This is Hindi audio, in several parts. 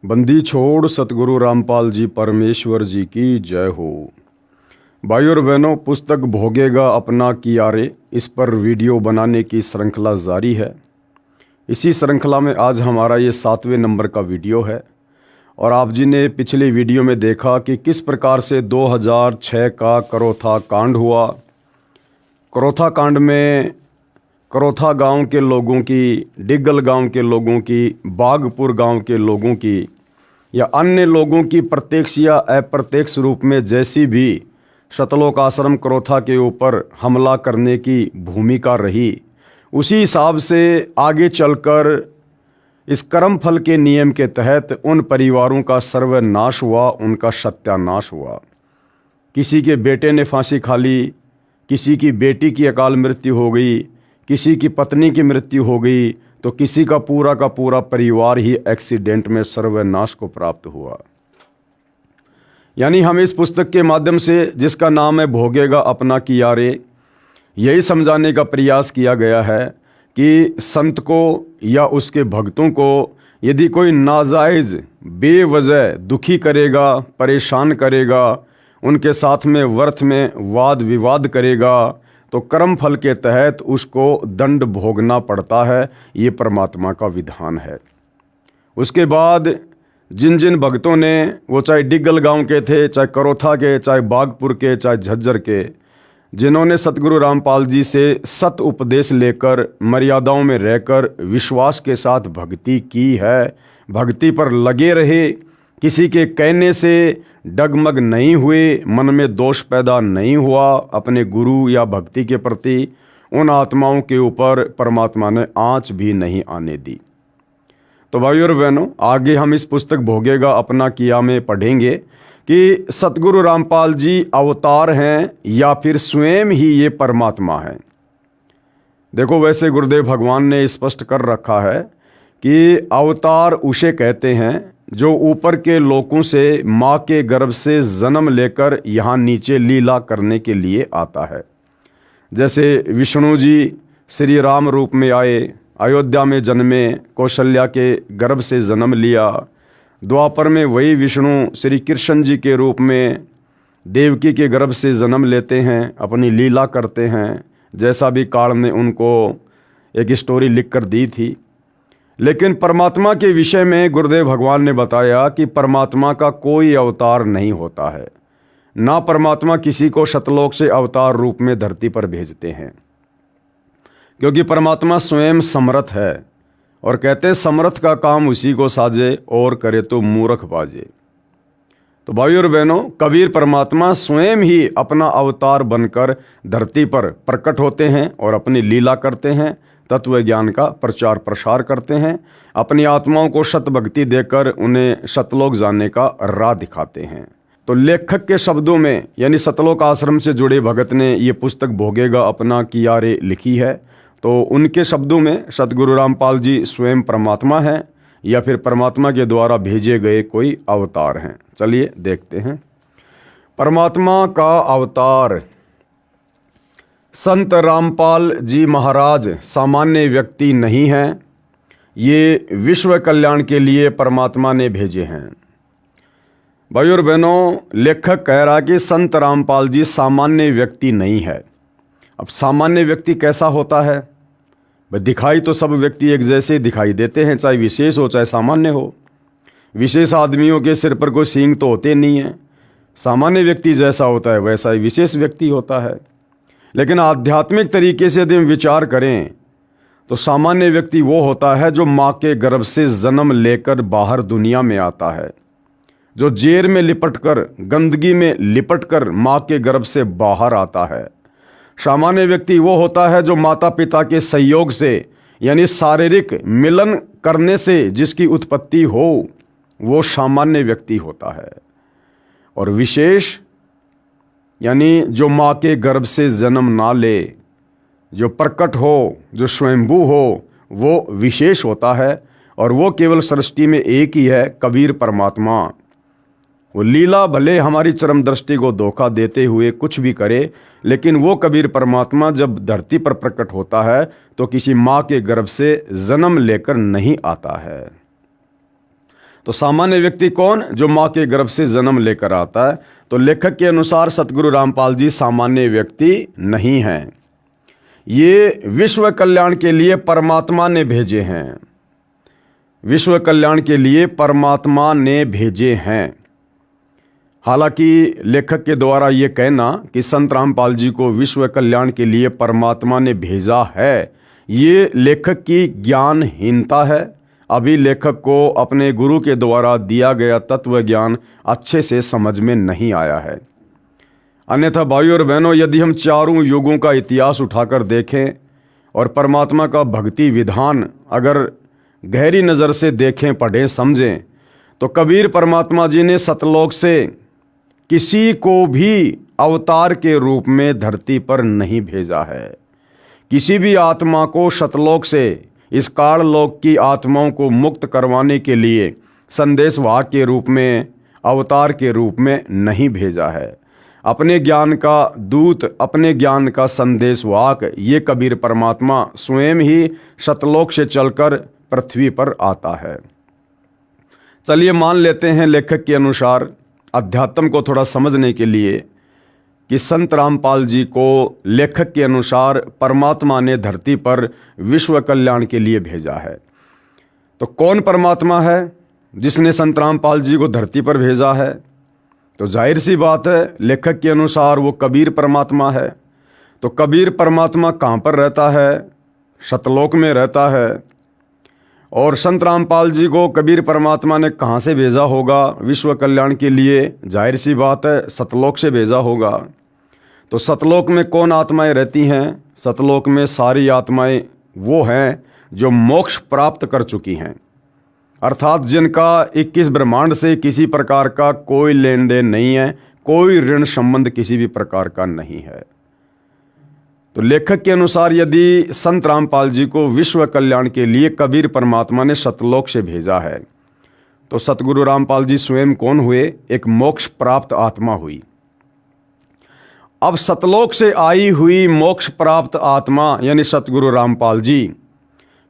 बंदी छोड़ सतगुरु रामपाल जी परमेश्वर जी की जय हो। भाइयों और बहनों, पुस्तक भोगेगा अपना कियारे, इस पर वीडियो बनाने की श्रृंखला जारी है। इसी श्रृंखला में आज हमारा ये 7वें नंबर का वीडियो है। और आप जी ने पिछले वीडियो में देखा कि किस प्रकार से 2006 का करोथा कांड हुआ। करोथा कांड में करोथा गांव के लोगों की, डिग्गल गांव के लोगों की, बागपुर गांव के लोगों की या अन्य लोगों की प्रत्यक्ष या अप्रत्यक्ष रूप में जैसी भी सतलोक आश्रम करोथा के ऊपर हमला करने की भूमिका रही, उसी हिसाब से आगे चलकर इस कर्म फल के नियम के तहत उन परिवारों का सर्वनाश हुआ, उनका सत्यानाश हुआ। किसी के बेटे ने फांसी खा ली, किसी की बेटी की अकाल मृत्यु हो गई, किसी की पत्नी की मृत्यु हो गई, तो किसी का पूरा परिवार ही एक्सीडेंट में सर्वनाश को प्राप्त हुआ। यानी हम इस पुस्तक के माध्यम से, जिसका नाम है भोगेगा अपना कियारे, यही समझाने का प्रयास किया गया है कि संत को या उसके भक्तों को यदि कोई नाजायज़ बेवजह दुखी करेगा, परेशान करेगा, उनके साथ में व्यर्थ में वाद विवाद करेगा, तो कर्म फल के तहत उसको दंड भोगना पड़ता है। ये परमात्मा का विधान है। उसके बाद जिन जिन भक्तों ने, वो चाहे डिग्गल गांव के थे, चाहे करोथा के, चाहे बागपुर के, चाहे झज्जर के, जिन्होंने सतगुरु रामपाल जी से सत उपदेश लेकर मर्यादाओं में रहकर विश्वास के साथ भक्ति की है, भक्ति पर लगे रहे, किसी के कहने से डगमग नहीं हुए, मन में दोष पैदा नहीं हुआ अपने गुरु या भक्ति के प्रति, उन आत्माओं के ऊपर परमात्मा ने आंच भी नहीं आने दी। तो भाइयों और बहनों, आगे हम इस पुस्तक भोगेगा अपना किया में पढ़ेंगे कि सतगुरु रामपाल जी अवतार हैं या फिर स्वयं ही ये परमात्मा है। देखो, वैसे गुरुदेव भगवान ने स्पष्ट कर रखा है कि अवतार उसे कहते हैं जो ऊपर के लोकों से माँ के गर्भ से जन्म लेकर यहाँ नीचे लीला करने के लिए आता है। जैसे विष्णु जी श्री राम रूप में आए, अयोध्या में जन्मे, कौशल्या के गर्भ से जन्म लिया। द्वापर में वही विष्णु श्री कृष्ण जी के रूप में देवकी के गर्भ से जन्म लेते हैं, अपनी लीला करते हैं, जैसा भी काल ने उनको एक स्टोरी लिख कर दी थी। लेकिन परमात्मा के विषय में गुरुदेव भगवान ने बताया कि परमात्मा का कोई अवतार नहीं होता है, ना परमात्मा किसी को सतलोक से अवतार रूप में धरती पर भेजते हैं, क्योंकि परमात्मा स्वयं समर्थ है। और कहते हैं समर्थ का काम उसी को साजे, और करे तो मूर्ख बाजे। तो भाइयों और बहनों, कबीर परमात्मा स्वयं ही अपना अवतार बनकर धरती पर प्रकट होते हैं और अपनी लीला करते हैं, तत्व ज्ञान का प्रचार प्रसार करते हैं, अपनी आत्माओं को सत भक्ति देकर उन्हें सतलोक जाने का राह दिखाते हैं। तो लेखक के शब्दों में, यानी सतलोक आश्रम से जुड़े भगत ने ये पुस्तक भोगेगा अपना कियारे लिखी है, तो उनके शब्दों में सतगुरु रामपाल जी स्वयं परमात्मा हैं या फिर परमात्मा के द्वारा भेजे गए कोई अवतार हैं। चलिए देखते हैं। परमात्मा का अवतार संत रामपाल जी महाराज सामान्य व्यक्ति नहीं हैं, ये विश्व कल्याण के लिए परमात्मा ने भेजे हैं। भाइयों और बहनों, लेखक कह रहा कि संत रामपाल जी सामान्य व्यक्ति नहीं है। अब सामान्य व्यक्ति कैसा होता है? भाई, दिखाई तो सब व्यक्ति एक जैसे दिखाई देते हैं, चाहे विशेष हो चाहे सामान्य हो। विशेष आदमियों के सिर पर कोई सींग तो होते नहीं हैं। सामान्य व्यक्ति जैसा होता है वैसा ही विशेष व्यक्ति होता है। लेकिन आध्यात्मिक तरीके से यदि हम विचार करें तो सामान्य व्यक्ति वो होता है जो माँ के गर्भ से जन्म लेकर बाहर दुनिया में आता है, जो जेर में लिपटकर, गंदगी में लिपटकर माँ के गर्भ से बाहर आता है। सामान्य व्यक्ति वो होता है जो माता पिता के सहयोग से, यानी शारीरिक मिलन करने से जिसकी उत्पत्ति हो, वो सामान्य व्यक्ति होता है। और विशेष यानी जो माँ के गर्भ से जन्म ना ले, जो प्रकट हो, जो स्वयंभू हो, वो विशेष होता है। और वो केवल सृष्टि में एक ही है, कबीर परमात्मा। वो लीला भले हमारी चरम दृष्टि को धोखा देते हुए कुछ भी करे, लेकिन वो कबीर परमात्मा जब धरती पर प्रकट होता है तो किसी माँ के गर्भ से जन्म लेकर नहीं आता है। तो सामान्य व्यक्ति कौन? जो माँ के गर्भ से जन्म लेकर आता है। तो लेखक के अनुसार सतगुरु रामपाल जी सामान्य व्यक्ति नहीं हैं, ये विश्व कल्याण के लिए परमात्मा ने भेजे हैं, विश्व कल्याण के लिए परमात्मा ने भेजे हैं। हालांकि लेखक के द्वारा ये कहना कि संत रामपाल जी को विश्व कल्याण के लिए परमात्मा ने भेजा है, ये लेखक की ज्ञानहीनता है। अभी लेखक को अपने गुरु के द्वारा दिया गया तत्व ज्ञान अच्छे से समझ में नहीं आया है। अन्यथा भाइयों और बहनों, यदि हम चारों युगों का इतिहास उठाकर देखें और परमात्मा का भक्ति विधान अगर गहरी नज़र से देखें, पढ़ें, समझें, तो कबीर परमात्मा जी ने सतलोक से किसी को भी अवतार के रूप में धरती पर नहीं भेजा है। किसी भी आत्मा को सतलोक से इस काल लोक की आत्माओं को मुक्त करवाने के लिए संदेशवाहक के रूप में, अवतार के रूप में नहीं भेजा है। अपने ज्ञान का दूत, अपने ज्ञान का संदेशवाहक ये कबीर परमात्मा स्वयं ही सतलोक से चलकर पृथ्वी पर आता है। चलिए मान लेते हैं लेखक के अनुसार अध्यात्म को थोड़ा समझने के लिए कि संत रामपाल जी को लेखक के अनुसार परमात्मा ने धरती पर विश्व कल्याण के लिए भेजा है। तो कौन परमात्मा है जिसने संत रामपाल जी को धरती पर भेजा है? तो जाहिर सी बात है, लेखक के अनुसार वो कबीर परमात्मा है। तो कबीर परमात्मा कहाँ पर रहता है? सतलोक में रहता है। और संत रामपाल जी को कबीर परमात्मा ने कहाँ से भेजा होगा विश्व कल्याण के लिए? जाहिर सी बात है, सतलोक से भेजा होगा। तो सतलोक में कौन आत्माएं रहती हैं? सतलोक में सारी आत्माएं वो हैं जो मोक्ष प्राप्त कर चुकी हैं, अर्थात जिनका 21 ब्रह्मांड से किसी प्रकार का कोई लेन देन नहीं है, कोई ऋण संबंध किसी भी प्रकार का नहीं है। तो लेखक के अनुसार यदि संत रामपाल जी को विश्व कल्याण के लिए कबीर परमात्मा ने सतलोक से भेजा है, तो सतगुरु रामपाल जी स्वयं कौन हुए? एक मोक्ष प्राप्त आत्मा हुई। अब सतलोक से आई हुई मोक्ष प्राप्त आत्मा यानी सतगुरु रामपाल जी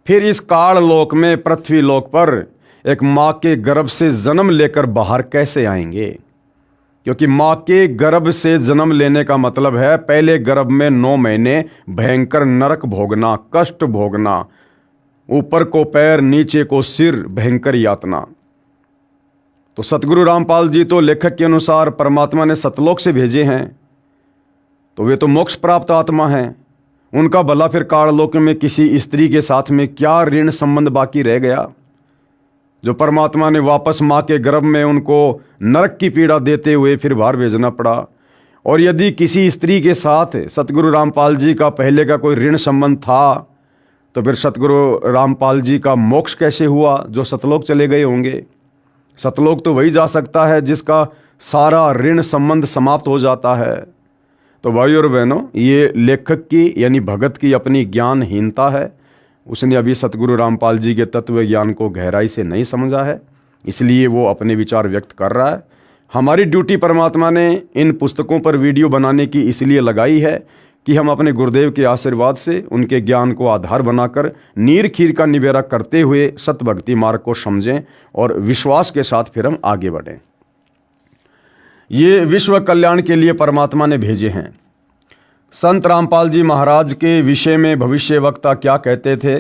फिर इस काल लोक में, पृथ्वी लोक पर एक माँ के गर्भ से जन्म लेकर बाहर कैसे आएंगे? क्योंकि माँ के गर्भ से जन्म लेने का मतलब है पहले गर्भ में 9 महीने भयंकर नरक भोगना, कष्ट भोगना, ऊपर को पैर नीचे को सिर, भयंकर यातना। तो सतगुरु रामपाल जी तो लेखक के अनुसार परमात्मा ने सतलोक से भेजे हैं, तो वे तो मोक्ष प्राप्त आत्मा हैं। उनका भला फिर काललोक में किसी स्त्री के साथ में क्या ऋण संबंध बाकी रह गया जो परमात्मा ने वापस माँ के गर्भ में उनको नरक की पीड़ा देते हुए फिर बाहर भेजना पड़ा? और यदि किसी स्त्री के साथ सतगुरु रामपाल जी का पहले का कोई ऋण संबंध था, तो फिर सतगुरु रामपाल जी का मोक्ष कैसे हुआ जो सतलोक चले गए होंगे? सतलोक तो वही जा सकता है जिसका सारा ऋण संबंध समाप्त हो जाता है। तो भाइयों और बहनों, ये लेखक की यानी भगत की अपनी ज्ञानहीनता है। उसने अभी सतगुरु रामपाल जी के तत्व ज्ञान को गहराई से नहीं समझा है, इसलिए वो अपने विचार व्यक्त कर रहा है। हमारी ड्यूटी परमात्मा ने इन पुस्तकों पर वीडियो बनाने की इसलिए लगाई है कि हम अपने गुरुदेव के आशीर्वाद से उनके ज्ञान को आधार बनाकर नीर खीर का निबेरा करते हुए सत भक्ति मार्ग को समझें और विश्वास के साथ फिर हम आगे बढ़ें। ये विश्व कल्याण के लिए परमात्मा ने भेजे हैं। संत रामपाल जी महाराज के विषय में भविष्य वक्ता क्या कहते थे?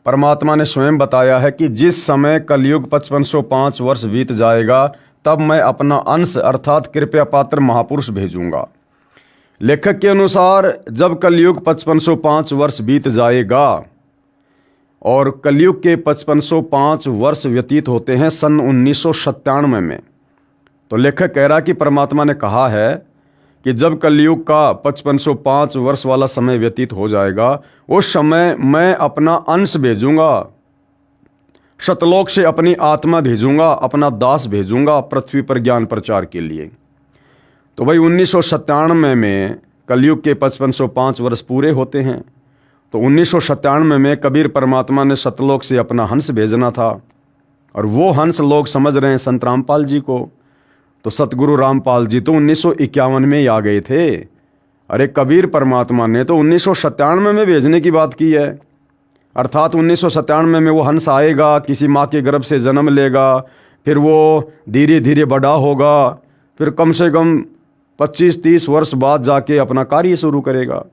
परमात्मा ने स्वयं बताया है कि जिस समय कलयुग 5505 वर्ष बीत जाएगा तब मैं अपना अंश अर्थात कृपया पात्र महापुरुष भेजूंगा। लेखक के अनुसार जब कलयुग 5505 वर्ष बीत जाएगा, और कलयुग के 5505 वर्ष व्यतीत होते हैं सन 1997 में, तो लेखक कह रहा कि परमात्मा ने कहा है कि जब कलयुग का 5505 वर्ष वाला समय व्यतीत हो जाएगा, उस समय मैं अपना अंश भेजूंगा, सतलोक से अपनी आत्मा भेजूंगा, अपना दास भेजूंगा पृथ्वी पर ज्ञान प्रचार के लिए। तो भाई 1997 में कलयुग के 5505 वर्ष पूरे होते हैं, तो 1997 में कबीर परमात्मा ने सतलोक से अपना हंस भेजना था, और वो हंस लोग समझ रहे हैं संत रामपाल जी को। तो सतगुरु रामपाल जी तो 1951 में ही आ गए थे। अरे कबीर परमात्मा ने तो 1997 में भेजने की बात की है, अर्थात 1997 में वो हंस आएगा, किसी माँ के गर्भ से जन्म लेगा, फिर वो धीरे धीरे बड़ा होगा, फिर कम से कम 25-30 वर्ष बाद जाके अपना कार्य शुरू करेगा।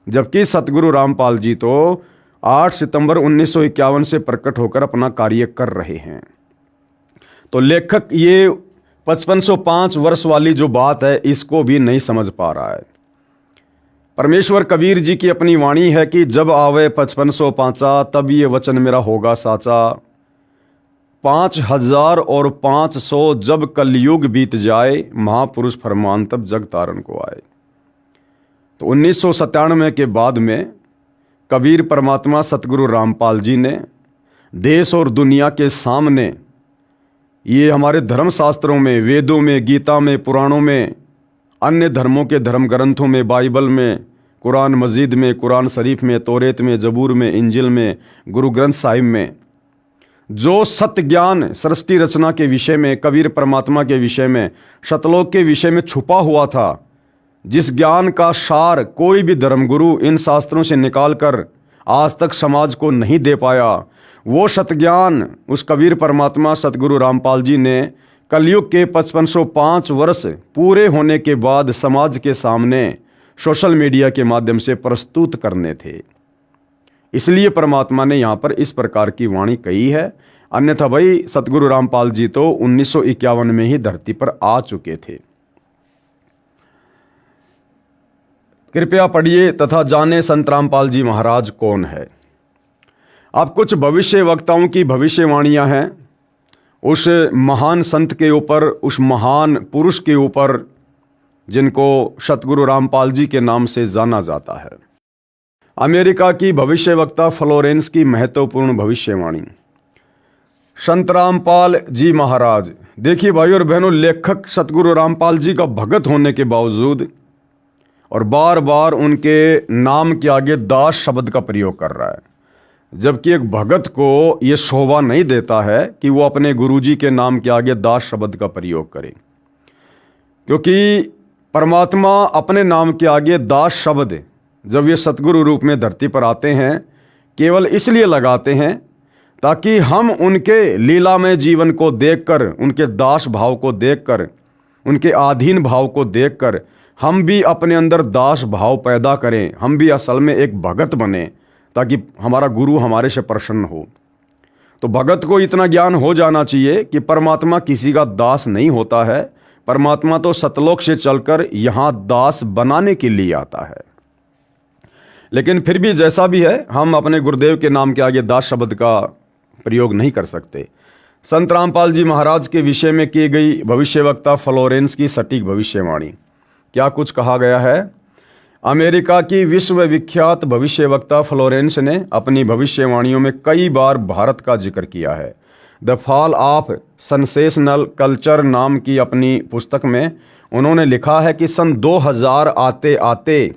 जबकि सतगुरु रामपाल जी तो 8 सितंबर 1951 से प्रकट होकर अपना कार्य कर रहे हैं। तो लेखक ये 5505 वर्ष वाली जो बात है इसको भी नहीं समझ पा रहा है। परमेश्वर कबीर जी की अपनी वाणी है कि जब आवे 5505 तब ये वचन मेरा होगा साचा, 5500 जब कलयुग बीत जाए, महापुरुष फरमान तब जग तारण को आए। तो 1997 के बाद में कबीर परमात्मा सतगुरु रामपाल जी ने देश और दुनिया के सामने ये हमारे धर्मशास्त्रों में, वेदों में, गीता में, पुराणों में, अन्य धर्मों के धर्म ग्रंथों में, बाइबल में, कुरान मजीद में, कुरान शरीफ में, तौरेत में, जबूर में, इंजिल में, गुरु ग्रंथ साहिब में जो सत्य ज्ञान सृष्टि रचना के विषय में, कबीर परमात्मा के विषय में, सतलोक के विषय में छुपा हुआ था, जिस ज्ञान का सार कोई भी धर्मगुरु इन शास्त्रों से निकालकर आज तक समाज को नहीं दे पाया, वो सतज्ञान उस कबीर परमात्मा सतगुरु रामपाल जी ने कलयुग के 5505 वर्ष पूरे होने के बाद समाज के सामने सोशल मीडिया के माध्यम से प्रस्तुत करने थे। इसलिए परमात्मा ने यहाँ पर इस प्रकार की वाणी कही है। अन्यथा भाई सतगुरु रामपाल जी तो 1951 में ही धरती पर आ चुके थे। कृपया पढ़िए तथा जाने संत रामपाल जी महाराज कौन है। अब कुछ भविष्य वक्ताओं की भविष्यवाणियां हैं उस महान संत के ऊपर, उस महान पुरुष के ऊपर जिनको सतगुरु रामपाल जी के नाम से जाना जाता है। अमेरिका की भविष्यवक्ता फ्लोरेंस की महत्वपूर्ण भविष्यवाणी। संत रामपाल जी महाराज, देखिए भाई और बहनों, लेखक सतगुरु रामपाल जी का भगत होने के बावजूद और बार बार उनके नाम के आगे दास शब्द का प्रयोग कर रहा है, जबकि एक भगत को ये शोभा नहीं देता है कि वो अपने गुरुजी के नाम के आगे दास शब्द का प्रयोग करे, क्योंकि परमात्मा अपने नाम के आगे दास शब्द जब ये सतगुरु रूप में धरती पर आते हैं केवल इसलिए लगाते हैं ताकि हम उनके लीलामय जीवन को देखकर, उनके दास भाव को देखकर, उनके अधीन भाव को देखकर हम भी अपने अंदर दास भाव पैदा करें, हम भी असल में एक भगत बने, ताकि हमारा गुरु हमारे से प्रसन्न हो। तो भगत को इतना ज्ञान हो जाना चाहिए कि परमात्मा किसी का दास नहीं होता है, परमात्मा तो सतलोक से चलकर यहाँ दास बनाने के लिए आता है। लेकिन फिर भी जैसा भी है, हम अपने गुरुदेव के नाम के आगे दास शब्द का प्रयोग नहीं कर सकते। संत रामपाल जी महाराज के विषय में की गई भविष्यवक्ता फ्लोरेंस की सटीक भविष्यवाणी। क्या कुछ कहा गया है। अमेरिका की विश्वविख्यात भविष्यवक्ता फ्लोरेंस ने अपनी भविष्यवाणियों में कई बार भारत का जिक्र किया है। The fall of sensational culture नाम की अपनी पुस्तक में उन्होंने लिखा है कि सन 2000 आते आते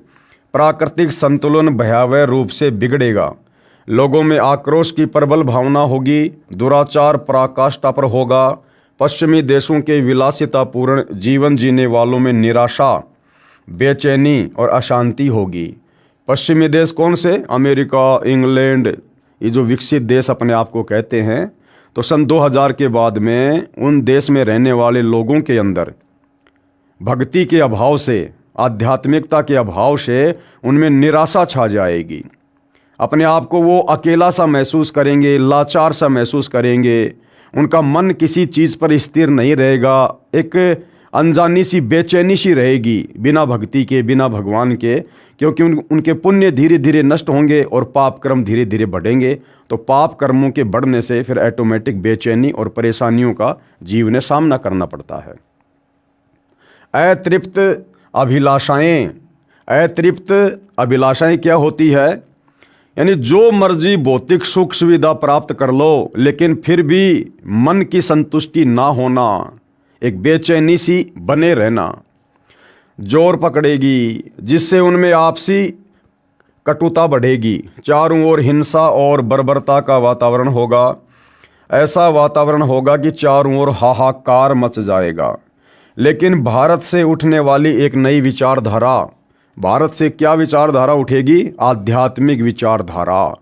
प्राकृतिक संतुलन भयावह रूप से बिगड़ेगा, लोगों में आक्रोश की प्रबल भावना होगी, दुराचार पराकाष्ठा पर होगा, पश्चिमी देशों के विलासितापूर्ण जीवन जीने वालों में निराशा, बेचैनी और अशांति होगी। पश्चिमी देश कौन से? अमेरिका, इंग्लैंड, ये जो विकसित देश अपने आप को कहते हैं। तो सन 2000 के बाद में उन देश में रहने वाले लोगों के अंदर भक्ति के अभाव से, आध्यात्मिकता के अभाव से उनमें निराशा छा जाएगी। अपने आप को वो अकेला सा महसूस करेंगे, लाचार सा महसूस करेंगे, उनका मन किसी चीज़ पर स्थिर नहीं रहेगा, एक अनजानी सी बेचैनी सी रहेगी बिना भक्ति के, बिना भगवान के, क्योंकि उनके पुण्य धीरे धीरे नष्ट होंगे और पाप कर्म धीरे धीरे बढ़ेंगे। तो पाप कर्मों के बढ़ने से फिर ऑटोमेटिक बेचैनी और परेशानियों का जीव ने सामना करना पड़ता है। अतृप्त अभिलाषाएं, अतृप्त अभिलाषाएं क्या होती है? यानी जो मर्जी भौतिक सुख सुविधा प्राप्त कर लो, लेकिन फिर भी मन की संतुष्टि ना होना, एक बेचैनी सी बने रहना, जोर पकड़ेगी, जिससे उनमें आपसी कटुता बढ़ेगी, चारों ओर हिंसा और बर्बरता का वातावरण होगा। ऐसा वातावरण होगा कि चारों ओर हाहाकार मच जाएगा। लेकिन भारत से उठने वाली एक नई विचारधारा, भारत से क्या विचारधारा उठेगी? आध्यात्मिक विचारधारा,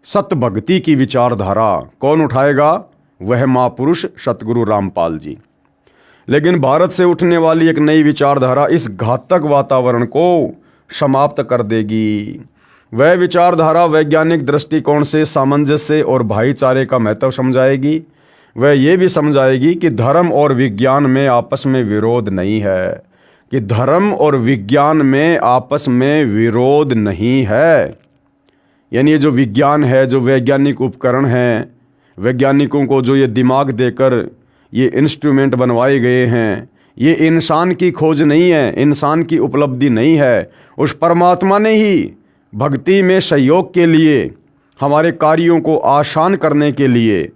सत्य भक्ति की विचारधारा। कौन उठाएगा? वह महापुरुष सतगुरु रामपाल जी। लेकिन भारत से उठने वाली एक नई विचारधारा इस घातक वातावरण को समाप्त कर देगी। वह विचारधारा वैज्ञानिक दृष्टिकोण से सामंजस्य और भाईचारे का महत्व समझाएगी। वह ये भी समझाएगी कि धर्म और विज्ञान में आपस में विरोध नहीं है, कि धर्म और विज्ञान में आपस में विरोध नहीं है। यानी ये जो विज्ञान है, जो वैज्ञानिक उपकरण हैं, वैज्ञानिकों को जो ये दिमाग देकर ये इंस्ट्रूमेंट बनवाए गए हैं, ये इंसान की खोज नहीं है, इंसान की उपलब्धि नहीं है। उस परमात्मा ने ही भक्ति में सहयोग के लिए, हमारे कार्यों को आसान करने के लिए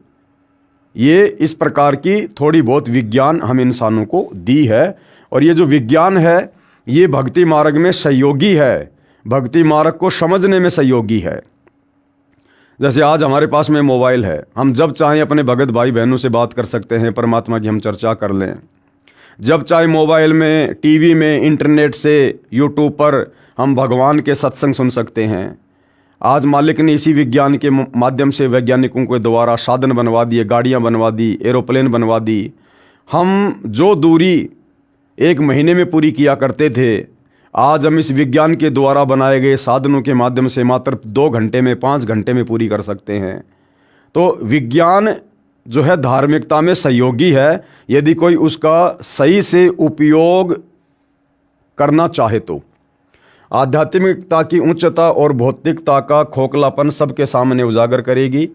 ये इस प्रकार की थोड़ी बहुत विज्ञान हम इंसानों को दी है। और ये जो विज्ञान है ये भक्ति मार्ग में सहयोगी है, भक्ति मार्ग को समझने में सहयोगी है। जैसे आज हमारे पास में मोबाइल है, हम जब चाहें अपने भगत भाई बहनों से बात कर सकते हैं, परमात्मा की हम चर्चा कर लें। जब चाहे मोबाइल में, टीवी में, इंटरनेट से, यूट्यूब पर हम भगवान के सत्संग सुन सकते हैं। आज मालिक ने इसी विज्ञान के माध्यम से वैज्ञानिकों के द्वारा साधन बनवा दिए, गाड़ियाँ बनवा दी, एरोप्लेन बनवा दी। हम जो दूरी एक महीने में पूरी किया करते थे, आज हम इस विज्ञान के द्वारा बनाए गए साधनों के माध्यम से मात्र 2 घंटे में, 5 घंटे में पूरी कर सकते हैं। तो विज्ञान जो है धार्मिकता में सहयोगी है, यदि कोई उसका सही से उपयोग करना चाहे तो। आध्यात्मिकता की उच्चता और भौतिकता का खोखलापन सबके सामने उजागर करेगी।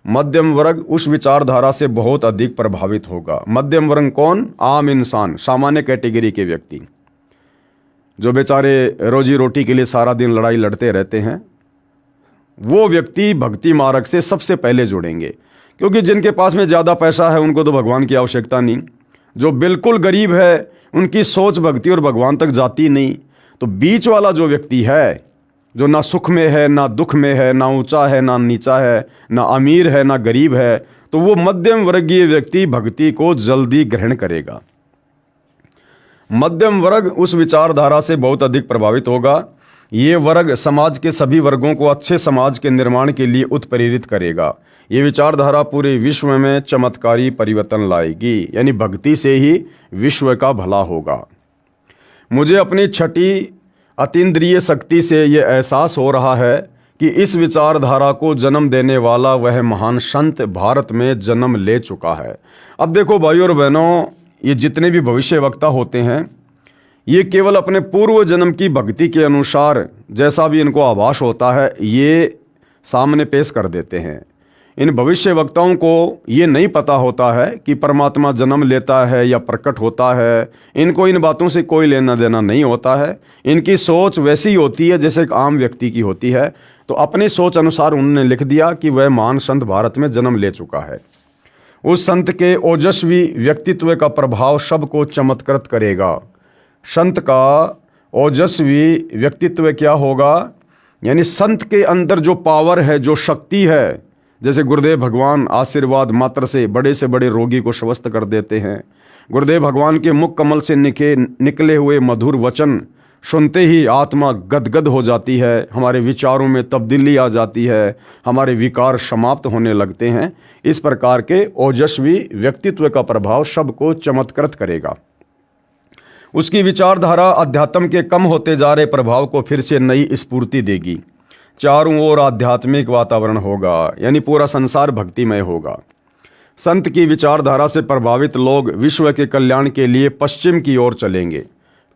मध्यम वर्ग उस विचारधारा से बहुत अधिक प्रभावित होगा। मध्यम वर्ग कौन? आम इंसान, सामान्य कैटेगरी के व्यक्ति जो बेचारे रोजी रोटी के लिए सारा दिन लड़ाई लड़ते रहते हैं, वो व्यक्ति भक्ति मार्ग से सबसे पहले जुड़ेंगे। क्योंकि जिनके पास में ज़्यादा पैसा है उनको तो भगवान की आवश्यकता नहीं। जो बिल्कुल गरीब है उनकी सोच भक्ति और भगवान तक जाती नहीं। तो बीच वाला जो व्यक्ति है, जो ना सुख में है ना दुख में है, ना ऊंचा है ना नीचा है, ना अमीर है ना गरीब है, तो वो मध्यम वर्गीय व्यक्ति भक्ति को जल्दी ग्रहण करेगा। मध्यम वर्ग उस विचारधारा से बहुत अधिक प्रभावित होगा। ये वर्ग समाज के सभी वर्गों को अच्छे समाज के निर्माण के लिए उत्प्रेरित करेगा। ये विचारधारा पूरे विश्व में चमत्कारी परिवर्तन लाएगी। यानी भक्ति से ही विश्व का भला होगा। मुझे अपनी छठी अतीन्द्रिय शक्ति से ये एहसास हो रहा है कि इस विचारधारा को जन्म देने वाला वह महान संत भारत में जन्म ले चुका है। अब देखो भाइयों और बहनों, ये जितने भी भविष्य वक्ता होते हैं ये केवल अपने पूर्व जन्म की भक्ति के अनुसार जैसा भी इनको आभास होता है ये सामने पेश कर देते हैं। इन भविष्य वक्ताओं को ये नहीं पता होता है कि परमात्मा जन्म लेता है या प्रकट होता है। इनको इन बातों से कोई लेना देना नहीं होता है। इनकी सोच वैसी होती है जैसे एक आम व्यक्ति की होती है। तो अपनी सोच अनुसार उन्होंने लिख दिया कि वह महान संत भारत में जन्म ले चुका है। उस संत के ओजस्वी व्यक्तित्व का प्रभाव सबको चमत्कृत करेगा। संत का ओजस्वी व्यक्तित्व क्या होगा? यानी संत के अंदर जो पावर है, जो शक्ति है, जैसे गुरुदेव भगवान आशीर्वाद मात्र से बड़े रोगी को स्वस्थ कर देते हैं। गुरुदेव भगवान के मुख कमल से निकले हुए मधुर वचन सुनते ही आत्मा गदगद हो जाती है, हमारे विचारों में तब्दीली आ जाती है, हमारे विकार समाप्त होने लगते हैं। इस प्रकार के ओजस्वी व्यक्तित्व का प्रभाव सबको चमत्कृत करेगा। उसकी विचारधारा अध्यात्म के कम होते जा रहे प्रभाव को फिर से नई स्फूर्ति देगी। चारों ओर आध्यात्मिक वातावरण होगा, यानी पूरा संसार भक्तिमय होगा। संत की विचारधारा से प्रभावित लोग विश्व के कल्याण के लिए पश्चिम की ओर चलेंगे।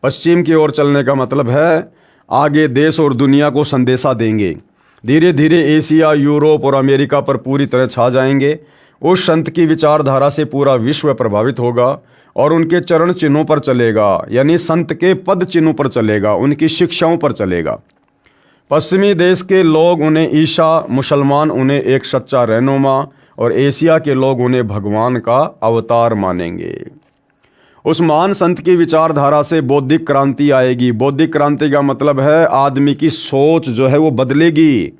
पश्चिम की ओर चलने का मतलब है आगे देश और दुनिया को संदेशा देंगे। धीरे धीरे एशिया, यूरोप और अमेरिका पर पूरी तरह छा जाएंगे। उस संत की विचारधारा से पूरा विश्व प्रभावित होगा और उनके चरण चिन्हों पर चलेगा, यानी संत के पद चिन्हों पर चलेगा, उनकी शिक्षाओं पर चलेगा। पश्चिमी देश के लोग उन्हें ईसा, मुसलमान उन्हें एक सच्चा रहनुमा और एशिया के लोग उन्हें भगवान का अवतार मानेंगे। उस महान संत की विचारधारा से बौद्धिक क्रांति आएगी। बौद्धिक क्रांति का मतलब है आदमी की सोच जो है वो बदलेगी।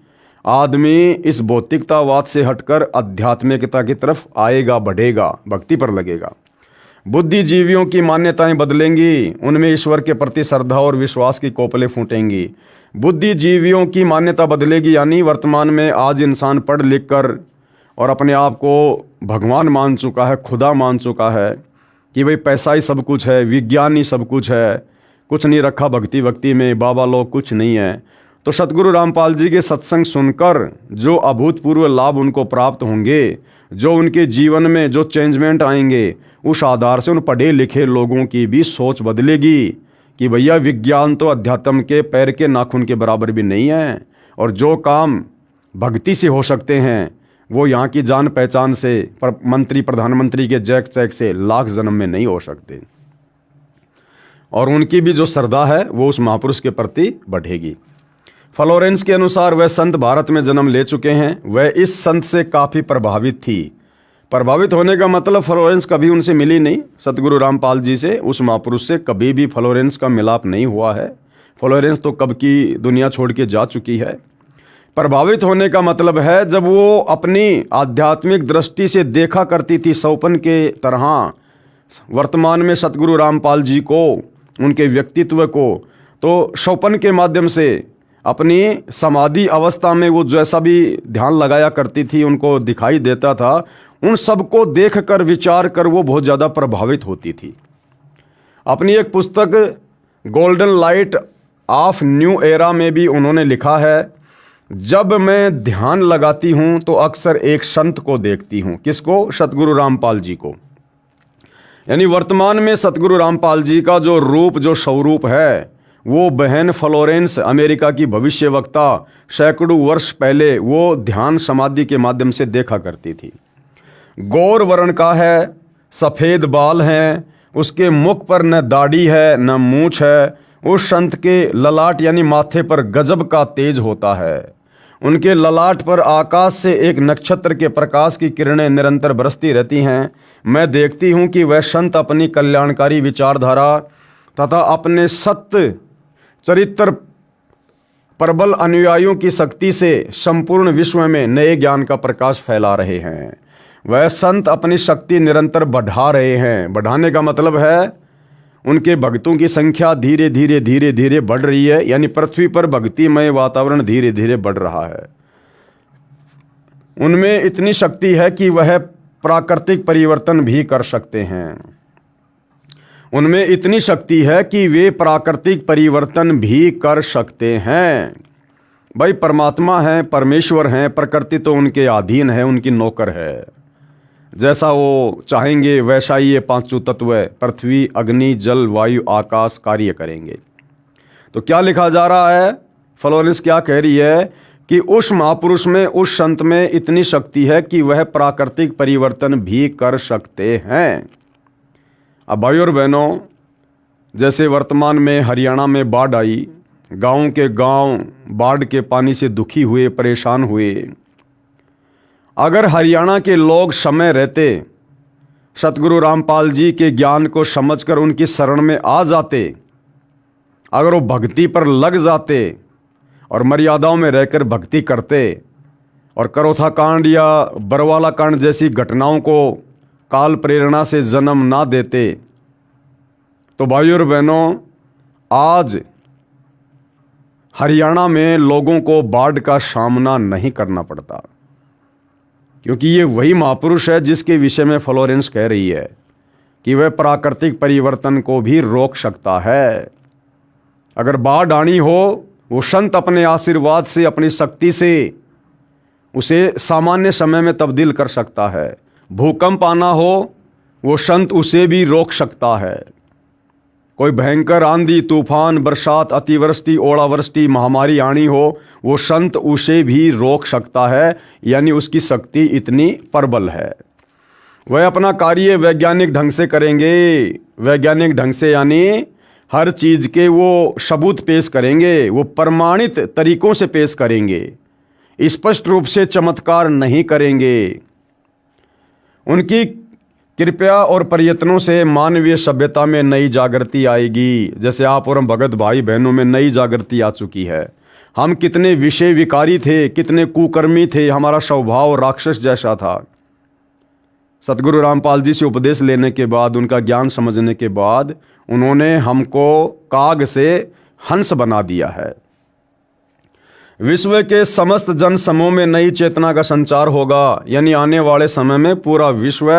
आदमी इस भौतिकतावाद से हटकर आध्यात्मिकता की तरफ आएगा, बढ़ेगा, भक्ति पर लगेगा। बुद्धिजीवियों की मान्यताएं बदलेंगी, उनमें ईश्वर के प्रति श्रद्धा और विश्वास की कोपलें फूटेंगी। बुद्धिजीवियों की मान्यता बदलेगी, यानी वर्तमान में आज इंसान पढ़ लिख कर और अपने आप को भगवान मान चुका है, खुदा मान चुका है कि भाई पैसा ही सब कुछ है, विज्ञान ही सब कुछ है, कुछ नहीं रखा भक्ति भक्ति में, बाबा लोग कुछ नहीं है, तो सतगुरु रामपाल जी के सत्संग सुनकर जो अभूतपूर्व लाभ उनको प्राप्त होंगे, जो उनके जीवन में जो चेंजमेंट आएंगे, उस आधार से उन पढ़े लिखे लोगों की भी सोच बदलेगी कि भैया विज्ञान तो अध्यात्म के पैर के नाखून के बराबर भी नहीं है, और जो काम भक्ति से हो सकते हैं वो यहाँ की जान पहचान से, मंत्री प्रधानमंत्री के जैक चैक से लाख जन्म में नहीं हो सकते। और उनकी भी जो श्रद्धा है वो उस महापुरुष के प्रति बढ़ेगी। फ्लोरेंस के अनुसार वह संत भारत में जन्म ले चुके हैं। वह इस संत से काफ़ी प्रभावित थी। प्रभावित होने का मतलब फ्लोरेंस कभी उनसे मिली नहीं, सतगुरु रामपाल जी से, उस महापुरुष से कभी भी फ्लोरेंस का मिलाप नहीं हुआ है। फ्लोरेंस तो कब की दुनिया छोड़ के जा चुकी है। प्रभावित होने का मतलब है जब वो अपनी आध्यात्मिक दृष्टि से देखा करती थी सौपन के तरह वर्तमान में सतगुरु रामपाल जी को, उनके व्यक्तित्व को, तो सौपन के माध्यम से अपनी समाधि अवस्था में वो जैसा भी ध्यान लगाया करती थी, उनको दिखाई देता था, उन सबको देखकर विचार कर वो बहुत ज़्यादा प्रभावित होती थी। अपनी एक पुस्तक golden light of new era में भी उन्होंने लिखा है, जब मैं ध्यान लगाती हूँ तो अक्सर एक संत को देखती हूँ। किसको? सतगुरु रामपाल जी को। यानी वर्तमान में सतगुरु रामपाल जी का जो रूप, जो स्वरूप है, वो बहन फ्लोरेंस, अमेरिका की भविष्यवक्ता, सैकड़ों वर्ष पहले वो ध्यान समाधि के माध्यम से देखा करती थी। गौर वर्ण का है, सफ़ेद बाल हैं, उसके मुख पर न दाढ़ी है न मूछ है। उस संत के ललाट यानी माथे पर गजब का तेज होता है। उनके ललाट पर आकाश से एक नक्षत्र के प्रकाश की किरणें निरंतर बरसती रहती हैं। मैं देखती हूँ कि वह संत अपनी कल्याणकारी विचारधारा तथा अपने सत्य चरित्र प्रबल अनुयायियों की शक्ति से संपूर्ण विश्व में नए ज्ञान का प्रकाश फैला रहे हैं। वह संत अपनी शक्ति निरंतर बढ़ा रहे हैं। बढ़ाने का मतलब है उनके भक्तों की संख्या धीरे धीरे धीरे धीरे बढ़ रही है, यानी पृथ्वी पर भक्तिमय वातावरण धीरे धीरे बढ़ रहा है। उनमें इतनी शक्ति है कि वह प्राकृतिक परिवर्तन भी कर सकते हैं। उनमें इतनी शक्ति है कि वे प्राकृतिक परिवर्तन भी कर सकते हैं। भाई परमात्मा हैं, परमेश्वर हैं, प्रकृति तो उनके अधीन है, उनकी नौकर है। जैसा वो चाहेंगे वैसा ही ये पांचों तत्व पृथ्वी, अग्नि, जल, वायु, आकाश कार्य करेंगे। तो क्या लिखा जा रहा है? फ्लोरेंस क्या कह रही है कि उस महापुरुष में, उस संत में इतनी शक्ति है कि वह प्राकृतिक परिवर्तन भी कर सकते हैं। अब भाइयों और बहनों, जैसे वर्तमान में हरियाणा में बाढ़ आई, गांव के गांव बाढ़ के पानी से दुखी हुए, परेशान हुए। अगर हरियाणा के लोग समय रहते सतगुरु रामपाल जी के ज्ञान को समझकर उनकी शरण में आ जाते, अगर वो भक्ति पर लग जाते और मर्यादाओं में रहकर भक्ति करते और करोथा कांड या बरवाला कांड जैसी घटनाओं को काल प्रेरणा से जन्म ना देते, तो भाइयों और बहनों, आज हरियाणा में लोगों को बाढ़ का सामना नहीं करना पड़ता। क्योंकि ये वही महापुरुष है जिसके विषय में फ्लोरेंस कह रही है कि वह प्राकृतिक परिवर्तन को भी रोक सकता है। अगर बाढ़ आनी हो, वो संत अपने आशीर्वाद से, अपनी शक्ति से उसे सामान्य समय में तब्दील कर सकता है। भूकंप आना हो, वो संत उसे भी रोक सकता है। कोई भयंकर आंधी, तूफान, बरसात, अतिवृष्टि, ओलावृष्टि, महामारी आनी हो, वो संत उसे भी रोक सकता है। यानी उसकी शक्ति इतनी प्रबल है। वह अपना कार्य वैज्ञानिक ढंग से करेंगे। वैज्ञानिक ढंग से यानी हर चीज़ के वो सबूत पेश करेंगे, वो प्रमाणित तरीकों से पेश करेंगे, स्पष्ट रूप से चमत्कार नहीं करेंगे। उनकी कृपया और प्रयत्नों से मानवीय सभ्यता में नई जागृति आएगी। जैसे आप और हम भगत भाई बहनों में नई जागृति आ चुकी है। हम कितने विषय विकारी थे, कितने कुकर्मी थे, हमारा स्वभाव राक्षस जैसा था। सतगुरु रामपाल जी से उपदेश लेने के बाद, उनका ज्ञान समझने के बाद, उन्होंने हमको काग से हंस बना दिया है। विश्व के समस्त जन समूह में नई चेतना का संचार होगा। यानी आने वाले समय में पूरा विश्व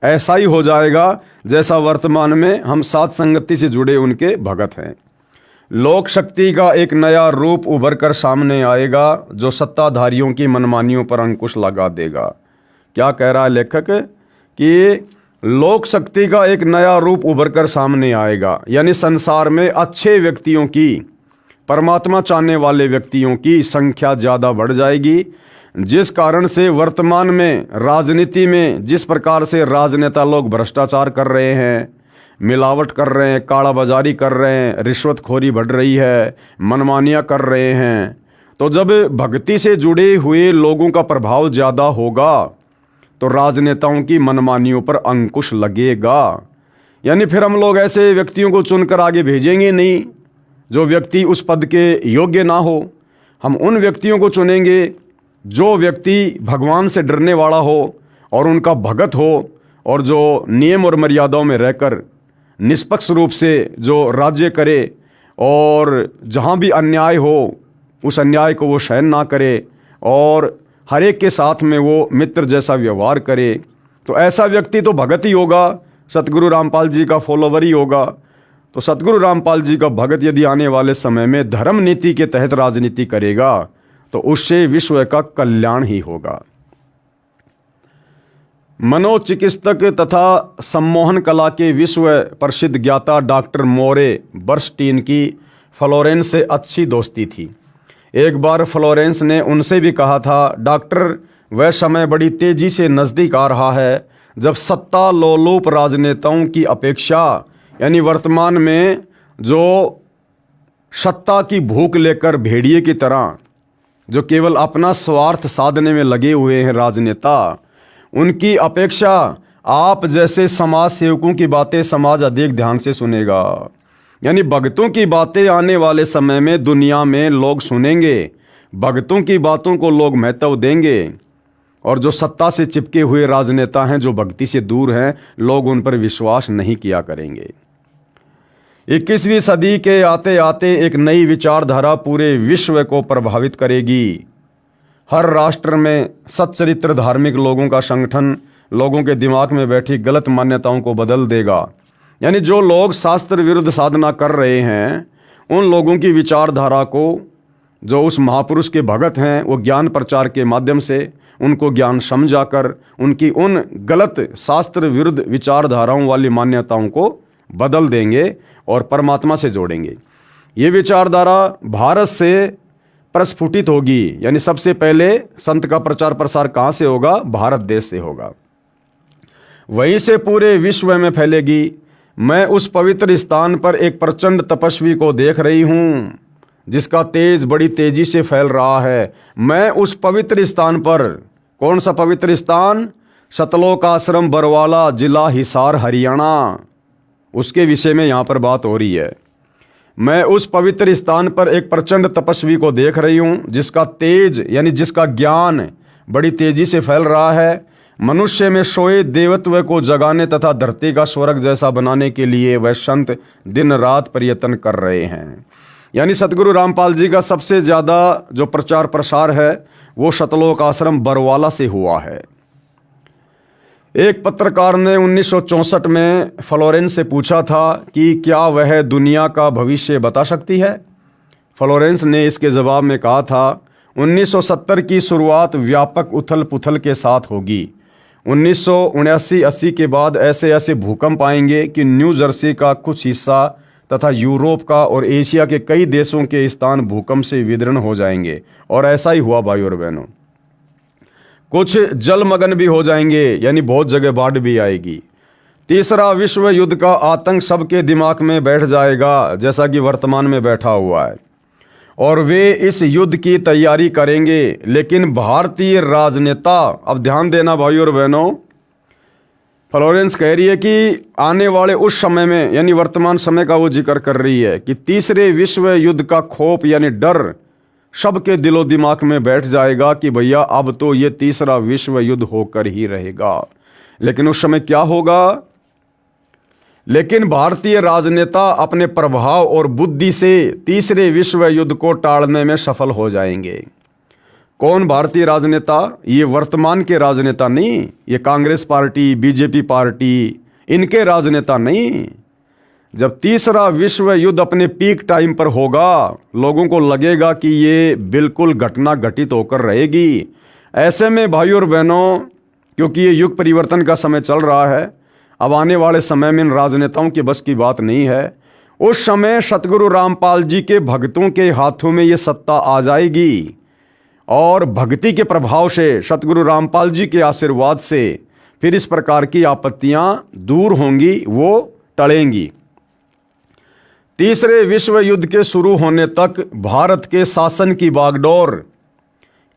ऐसा ही हो जाएगा जैसा वर्तमान में हम साथ संगति से जुड़े उनके भगत हैं। लोक शक्ति का एक नया रूप उभर कर सामने आएगा जो सत्ताधारियों की मनमानियों पर अंकुश लगा देगा। क्या कह रहा है लेखक कि लोक शक्ति का एक नया रूप उभर कर सामने आएगा, यानी संसार में अच्छे व्यक्तियों की, परमात्मा चाहने वाले व्यक्तियों की संख्या ज़्यादा बढ़ जाएगी, जिस कारण से वर्तमान में राजनीति में जिस प्रकार से राजनेता लोग भ्रष्टाचार कर रहे हैं, मिलावट कर रहे हैं, कालाबाजारी कर रहे हैं, रिश्वतखोरी बढ़ रही है, मनमानियाँ कर रहे हैं, तो जब भक्ति से जुड़े हुए लोगों का प्रभाव ज़्यादा होगा तो राजनेताओं की मनमानियों पर अंकुश लगेगा। यानी फिर हम लोग ऐसे व्यक्तियों को चुनकर आगे भेजेंगे नहीं जो व्यक्ति उस पद के योग्य ना हो। हम उन व्यक्तियों को चुनेंगे जो व्यक्ति भगवान से डरने वाला हो और उनका भगत हो, और जो नियम और मर्यादाओं में रहकर निष्पक्ष रूप से जो राज्य करे और जहाँ भी अन्याय हो उस अन्याय को वो सहन ना करे और हर एक के साथ में वो मित्र जैसा व्यवहार करे, तो ऐसा व्यक्ति तो भगत ही होगा, सतगुरु रामपाल जी का फॉलोवर ही होगा। तो सतगुरु रामपाल जी का भगत यदि आने वाले समय में धर्म नीति के तहत राजनीति करेगा तो उससे विश्व का कल्याण ही होगा। मनोचिकित्सक तथा सम्मोहन कला के विश्व प्रसिद्ध ज्ञाता डॉक्टर मोरे बर्स्टीन की फ्लोरेंस से अच्छी दोस्ती थी। एक बार फ्लोरेंस ने उनसे भी कहा था, डॉक्टर, वह समय बड़ी तेजी से नज़दीक आ रहा है जब सत्ता लोलुप राजनेताओं की अपेक्षा, यानी वर्तमान में जो सत्ता की भूख लेकर भेड़िए की तरह जो केवल अपना स्वार्थ साधने में लगे हुए हैं राजनेता, उनकी अपेक्षा आप जैसे समाज सेवकों की बातें समाज अधिक ध्यान से सुनेगा। यानी भक्तों की बातें आने वाले समय में दुनिया में लोग सुनेंगे, भक्तों की बातों को लोग महत्व देंगे, और जो सत्ता से चिपके हुए राजनेता हैं, जो भक्ति से दूर हैं, लोग उन पर विश्वास नहीं किया करेंगे। 21वीं सदी के आते आते एक नई विचारधारा पूरे विश्व को प्रभावित करेगी। हर राष्ट्र में सच्चरित्र धार्मिक लोगों का संगठन लोगों के दिमाग में बैठी गलत मान्यताओं को बदल देगा। यानी जो लोग शास्त्र विरुद्ध साधना कर रहे हैं, उन लोगों की विचारधारा को जो उस महापुरुष के भगत हैं वो ज्ञान प्रचार के माध्यम से उनको ज्ञान समझाकर उनकी उन गलत शास्त्र विरुद्ध विचारधाराओं वाली मान्यताओं को बदल देंगे और परमात्मा से जोड़ेंगे। ये विचारधारा भारत से प्रस्फुटित होगी। यानी सबसे पहले संत का प्रचार प्रसार कहाँ से होगा? भारत देश से होगा, वहीं से पूरे विश्व में फैलेगी। मैं उस पवित्र स्थान पर एक प्रचंड तपस्वी को देख रही हूँ जिसका तेज बड़ी तेजी से फैल रहा है। मैं उस पवित्र स्थान पर, कौन सा पवित्र स्थान? सतलोक आश्रम बरवाला, जिला हिसार, हरियाणा, उसके विषय में यहाँ पर बात हो रही है। मैं उस पवित्र स्थान पर एक प्रचंड तपस्वी को देख रही हूँ जिसका तेज, यानी जिसका ज्ञान बड़ी तेजी से फैल रहा है। मनुष्य में सोए देवत्व को जगाने तथा धरती का स्वर्ग जैसा बनाने के लिए वह संत दिन रात प्रयत्न कर रहे हैं। यानी सतगुरु रामपाल जी का सबसे ज़्यादा जो प्रचार प्रसार है वो सतलोक आश्रम बरवाला से हुआ है। एक पत्रकार ने 1964 में फ्लोरेंस से पूछा था कि क्या वह दुनिया का भविष्य बता सकती है। फ्लोरेंस ने इसके जवाब में कहा था, 1970 की शुरुआत व्यापक उथल पुथल के साथ होगी। 1979-80 के बाद ऐसे ऐसे भूकंप आएंगे कि न्यू जर्सी का कुछ हिस्सा तथा यूरोप का और एशिया के कई देशों के स्थान भूकंप से विदीर्ण हो जाएंगे। और ऐसा ही हुआ भाई और बहनों। कुछ जलमग्न भी हो जाएंगे, यानी बहुत जगह बाढ़ भी आएगी। तीसरा विश्व युद्ध का आतंक सबके दिमाग में बैठ जाएगा, जैसा कि वर्तमान में बैठा हुआ है, और वे इस युद्ध की तैयारी करेंगे। लेकिन भारतीय राजनेता, अब ध्यान देना भाई और बहनों, फ्लोरेंस कह रही है कि आने वाले उस समय में, यानी वर्तमान समय का वो जिक्र कर रही है कि तीसरे विश्व युद्ध का खौफ यानी डर सबके दिलो दिमाग में बैठ जाएगा कि भैया अब तो ये तीसरा विश्व युद्ध होकर ही रहेगा। लेकिन उस समय क्या होगा? लेकिन भारतीय राजनेता अपने प्रभाव और बुद्धि से तीसरे विश्व युद्ध को टालने में सफल हो जाएंगे। कौन भारतीय राजनेता? ये वर्तमान के राजनेता नहीं, ये कांग्रेस पार्टी, बीजेपी पार्टी, इनके राजनेता नहीं। जब तीसरा विश्व युद्ध अपने पीक टाइम पर होगा, लोगों को लगेगा कि ये बिल्कुल घटना घटित होकर रहेगी। ऐसे में भाइयों और बहनों, क्योंकि ये युग परिवर्तन का समय चल रहा है, अब आने वाले समय में इन राजनेताओं के बस की बात नहीं है। उस समय सतगुरु रामपाल जी के भक्तों के हाथों में ये सत्ता आ जाएगी और भक्ति के प्रभाव से, सतगुरु रामपाल जी के आशीर्वाद से फिर इस प्रकार की आपत्तियां दूर होंगी, वो टलेंगी। तीसरे विश्व युद्ध के शुरू होने तक भारत के शासन की बागडोर,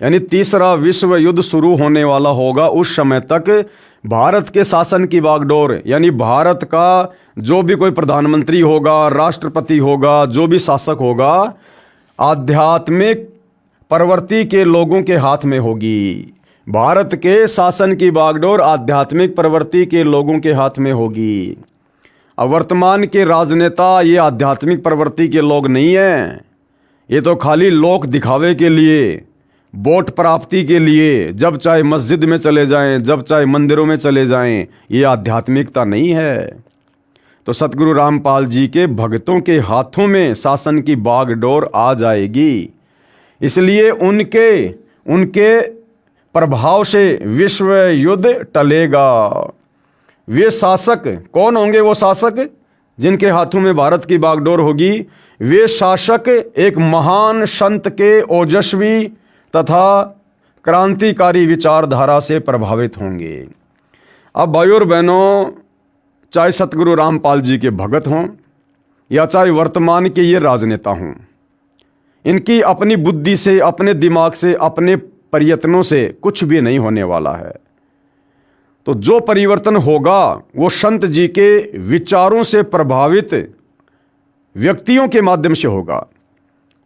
यानी तीसरा विश्व युद्ध शुरू होने वाला होगा, उस समय तक भारत के शासन की बागडोर, यानी भारत का जो भी कोई प्रधानमंत्री होगा, राष्ट्रपति होगा, जो भी शासक होगा, आध्यात्मिक प्रवृत्ति के लोगों के हाथ में होगी। भारत के शासन की बागडोर आध्यात्मिक प्रवृत्ति के लोगों के हाथ में होगी। अब वर्तमान के राजनेता ये आध्यात्मिक प्रवृत्ति के लोग नहीं हैं, ये तो खाली लोक दिखावे के लिए, वोट प्राप्ति के लिए, जब चाहे मस्जिद में चले जाएं, जब चाहे मंदिरों में चले जाएं, ये आध्यात्मिकता नहीं है। तो सतगुरु रामपाल जी के भक्तों के हाथों में शासन की बागडोर आ जाएगी, इसलिए उनके प्रभाव से विश्व युद्ध टलेगा। वे शासक कौन होंगे? वो शासक जिनके हाथों में भारत की बागडोर होगी, वे शासक एक महान संत के ओजस्वी तथा क्रांतिकारी विचारधारा से प्रभावित होंगे। अब भाइयों और बहनों, चाहे सतगुरु रामपाल जी के भगत हों या चाहे वर्तमान के ये राजनेता हों, इनकी अपनी बुद्धि से, अपने दिमाग से, अपने प्रयत्नों से कुछ भी नहीं होने वाला है। तो जो परिवर्तन होगा वो संत जी के विचारों से प्रभावित व्यक्तियों के माध्यम से होगा,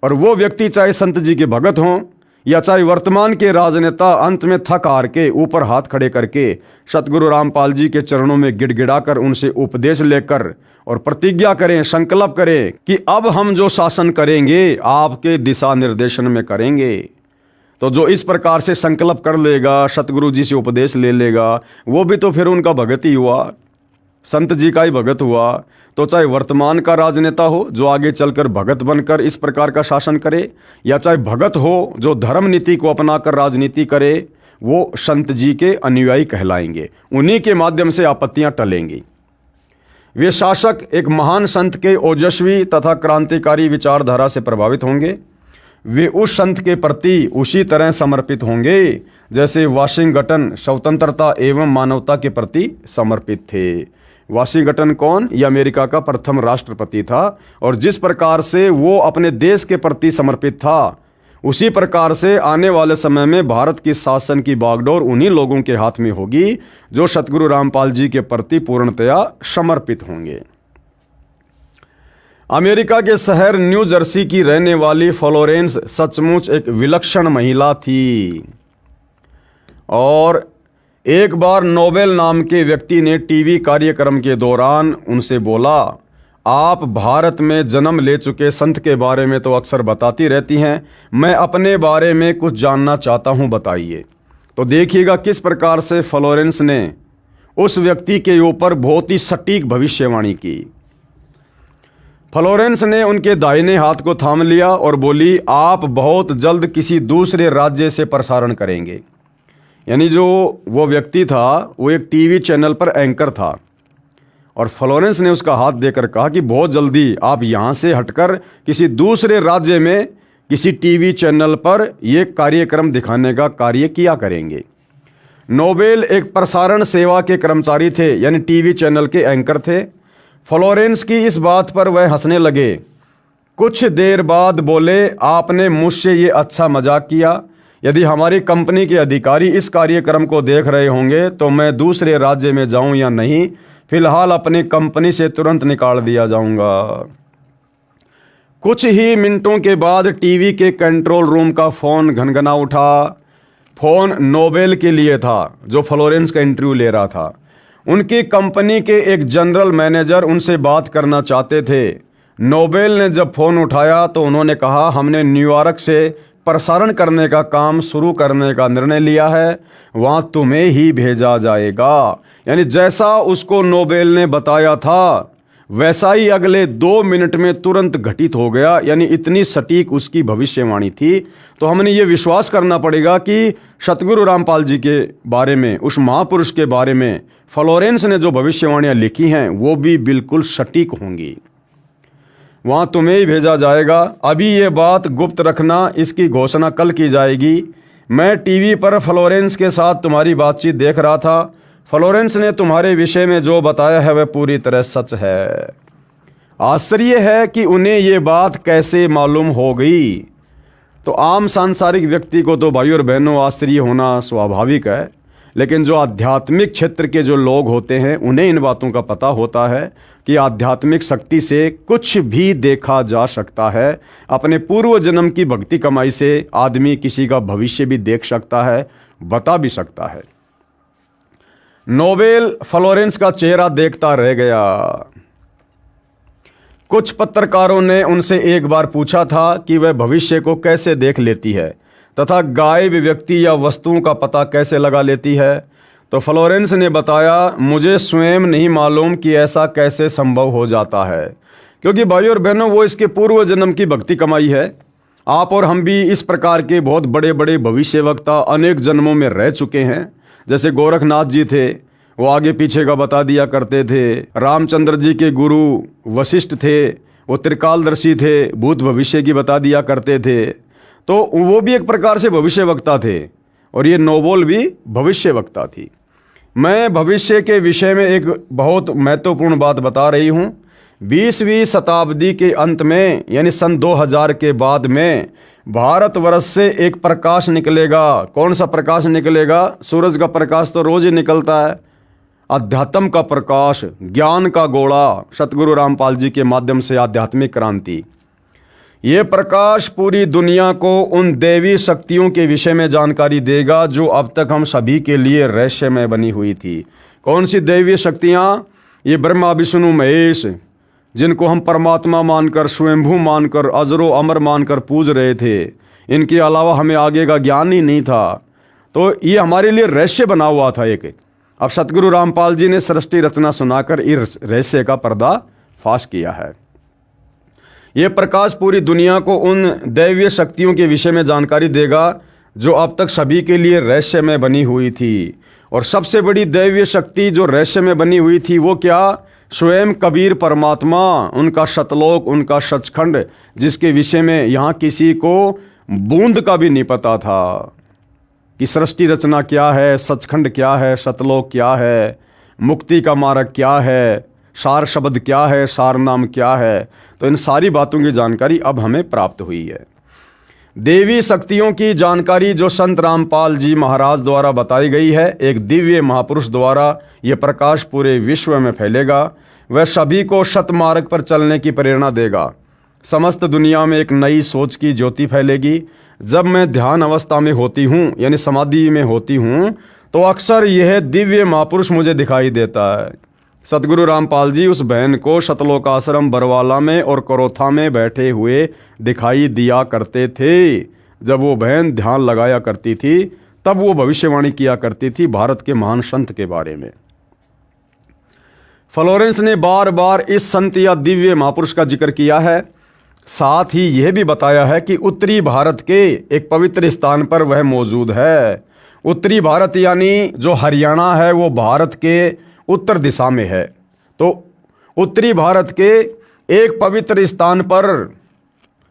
और वो व्यक्ति चाहे संत जी के भगत हों या चाहे वर्तमान के राजनेता, अंत में थक हार के ऊपर हाथ खड़े करके सतगुरु रामपाल जी के चरणों में गिड़गिड़ाकर उनसे उपदेश लेकर और प्रतिज्ञा करें, संकल्प करें कि अब हम जो शासन करेंगे आपके दिशा निर्देशन में करेंगे। तो जो इस प्रकार से संकल्प कर लेगा, सतगुरु जी से उपदेश ले लेगा, वो भी तो फिर उनका भगत ही हुआ, संत जी का ही भगत हुआ। तो चाहे वर्तमान का राजनेता हो जो आगे चलकर भगत बनकर इस प्रकार का शासन करे, या चाहे भगत हो जो धर्म नीति को अपनाकर राजनीति करे, वो संत जी के अनुयायी कहलाएंगे। उन्हीं के माध्यम से आपत्तियां टलेंगी। वे शासक एक महान संत के ओजस्वी तथा क्रांतिकारी विचारधारा से प्रभावित होंगे। वे उस संत के प्रति उसी तरह समर्पित होंगे जैसे वाशिंगटन स्वतंत्रता एवं मानवता के प्रति समर्पित थे। वाशिंगटन कौन? ये अमेरिका का प्रथम राष्ट्रपति था, और जिस प्रकार से वो अपने देश के प्रति समर्पित था, उसी प्रकार से आने वाले समय में भारत की शासन की बागडोर उन्हीं लोगों के हाथ में होगी जो सतगुरु रामपाल जी के प्रति पूर्णतया समर्पित होंगे। अमेरिका के शहर न्यू जर्सी की रहने वाली फ्लोरेंस सचमुच एक विलक्षण महिला थी, और एक बार नोबेल नाम के व्यक्ति ने टीवी कार्यक्रम के दौरान उनसे बोला, आप भारत में जन्म ले चुके संत के बारे में तो अक्सर बताती रहती हैं, मैं अपने बारे में कुछ जानना चाहता हूं, बताइए। तो देखिएगा किस प्रकार से फ्लोरेंस ने उस व्यक्ति के ऊपर बहुत ही सटीक भविष्यवाणी की। फ्लोरेंस ने उनके दाहिने हाथ को थाम लिया और बोली, आप बहुत जल्द किसी दूसरे राज्य से प्रसारण करेंगे। यानी जो वो व्यक्ति था वो एक टीवी चैनल पर एंकर था, और फ्लोरेंस ने उसका हाथ देकर कहा कि बहुत जल्दी आप यहाँ से हटकर किसी दूसरे राज्य में किसी टीवी चैनल पर ये कार्यक्रम दिखाने का कार्य किया करेंगे। नोबेल एक प्रसारण सेवा के कर्मचारी थे, यानी टीवी चैनल के एंकर थे। फ्लोरेंस की इस बात पर वह हंसने लगे। कुछ देर बाद बोले, आपने मुझसे ये अच्छा मजाक किया। यदि हमारी कंपनी के अधिकारी इस कार्यक्रम को देख रहे होंगे तो मैं दूसरे राज्य में जाऊं या नहीं, फिलहाल अपनी कंपनी से तुरंत निकाल दिया जाऊंगा। कुछ ही मिनटों के बाद टीवी के कंट्रोल रूम का फोन घनघना उठा। फोन नोबेल के लिए था जो फ्लोरेंस का इंटरव्यू ले रहा था। उनकी कंपनी के एक जनरल मैनेजर उनसे बात करना चाहते थे। नोबेल ने जब फ़ोन उठाया तो उन्होंने कहा, हमने न्यूयॉर्क से प्रसारण करने का काम शुरू करने का निर्णय लिया है, वहाँ तुम्हें ही भेजा जाएगा। यानी जैसा उसको नोबेल ने बताया था वैसा ही अगले 2 मिनट में तुरंत घटित हो गया। यानी इतनी सटीक उसकी भविष्यवाणी थी। तो हमने ये विश्वास करना पड़ेगा कि सतगुरु रामपाल जी के बारे में, उस महापुरुष के बारे में फ्लोरेंस ने जो भविष्यवाणियाँ लिखी हैं वो भी बिल्कुल सटीक होंगी। वहाँ तुम्हें ही भेजा जाएगा। अभी ये बात गुप्त रखना, इसकी घोषणा कल की जाएगी। मैं टीवी पर फ्लोरेंस के साथ तुम्हारी बातचीत देख रहा था। फ्लोरेंस ने तुम्हारे विषय में जो बताया है वह पूरी तरह सच है। आश्चर्य है कि उन्हें ये बात कैसे मालूम हो गई। तो आम सांसारिक व्यक्ति को तो भाई और बहनों आश्चर्य होना स्वाभाविक है, लेकिन जो आध्यात्मिक क्षेत्र के जो लोग होते हैं उन्हें इन बातों का पता होता है कि आध्यात्मिक शक्ति से कुछ भी देखा जा सकता है। अपने पूर्व जन्म की भक्ति कमाई से आदमी किसी का भविष्य भी देख सकता है, बता भी सकता है। नोबेल फ्लोरेंस का चेहरा देखता रह गया। कुछ पत्रकारों ने उनसे एक बार पूछा था कि वह भविष्य को कैसे देख लेती है तथा गायब व्यक्ति या वस्तुओं का पता कैसे लगा लेती है। तो फ्लोरेंस ने बताया, मुझे स्वयं नहीं मालूम कि ऐसा कैसे संभव हो जाता है, क्योंकि भाई और बहनों वो इसके पूर्व जन्म की भक्ति कमाई है। आप और हम भी इस प्रकार के बहुत बड़े बड़े भविष्यवक्ता अनेक जन्मों में रह चुके हैं। जैसे गोरखनाथ जी थे, वो आगे पीछे का बता दिया करते थे। रामचंद्र जी के गुरु वशिष्ठ थे, वो त्रिकालदर्शी थे, भूत भविष्य की बता दिया करते थे। तो वो भी एक प्रकार से भविष्यवक्ता थे और ये नोबेल भी भविष्यवक्ता थी। मैं भविष्य के विषय में एक बहुत महत्वपूर्ण बात बता रही हूँ। 20वीं शताब्दी के अंत में यानी सन 2000 के बाद में भारतवर्ष से एक प्रकाश निकलेगा। कौन सा प्रकाश निकलेगा? सूरज का प्रकाश तो रोज ही निकलता है। अध्यात्म का प्रकाश, ज्ञान का गोला, सतगुरु रामपाल जी के माध्यम से आध्यात्मिक क्रांति। ये प्रकाश पूरी दुनिया को उन दैवी शक्तियों के विषय में जानकारी देगा जो अब तक हम सभी के लिए रहस्यमय बनी हुई थी। कौन सी दैवी शक्तियाँ? ये ब्रह्मा विष्णु महेश, जिनको हम परमात्मा मानकर, स्वयंभू मानकर, अजरो अमर मानकर पूज रहे थे। इनके अलावा हमें आगे का ज्ञान ही नहीं था। तो ये हमारे लिए रहस्य बना हुआ था एक। अब सतगुरु रामपाल जी ने सृष्टि रचना सुनाकर इस रहस्य का पर्दा फाश किया है। ये प्रकाश पूरी दुनिया को उन दैवीय शक्तियों के विषय में जानकारी देगा जो अब तक सभी के लिए रहस्यमय बनी हुई थी। और सबसे बड़ी दैवीय शक्ति जो रहस्यमय बनी हुई थी वो क्या? स्वयं कबीर परमात्मा, उनका सतलोक, उनका सचखंड, जिसके विषय में यहाँ किसी को बूंद का भी नहीं पता था कि सृष्टि रचना क्या है, सचखंड क्या है, सतलोक क्या है, मुक्ति का मार्ग क्या है, सार शब्द क्या है, सार नाम क्या है। तो इन सारी बातों की जानकारी अब हमें प्राप्त हुई है। देवी शक्तियों की जानकारी जो संत रामपाल जी महाराज द्वारा बताई गई है, एक दिव्य महापुरुष द्वारा ये प्रकाश पूरे विश्व में फैलेगा। वह सभी को सतमार्ग पर चलने की प्रेरणा देगा। समस्त दुनिया में एक नई सोच की ज्योति फैलेगी। जब मैं ध्यान अवस्था में होती हूँ यानी समाधि में होती हूँ तो अक्सर यह दिव्य महापुरुष मुझे दिखाई देता है। सतगुरु रामपाल जी उस बहन को सतलोक आश्रम बरवाला में और करोथा में बैठे हुए दिखाई दिया करते थे। जब वो बहन ध्यान लगाया करती थी तब वो भविष्यवाणी किया करती थी भारत के महान संत के बारे में। फ्लोरेंस ने बार बार इस संत या दिव्य महापुरुष का जिक्र किया है। साथ ही यह भी बताया है कि उत्तरी भारत के एक पवित्र स्थान पर वह मौजूद है। उत्तरी भारत यानी जो हरियाणा है वो भारत के उत्तर दिशा में है। तो उत्तरी भारत के एक पवित्र स्थान पर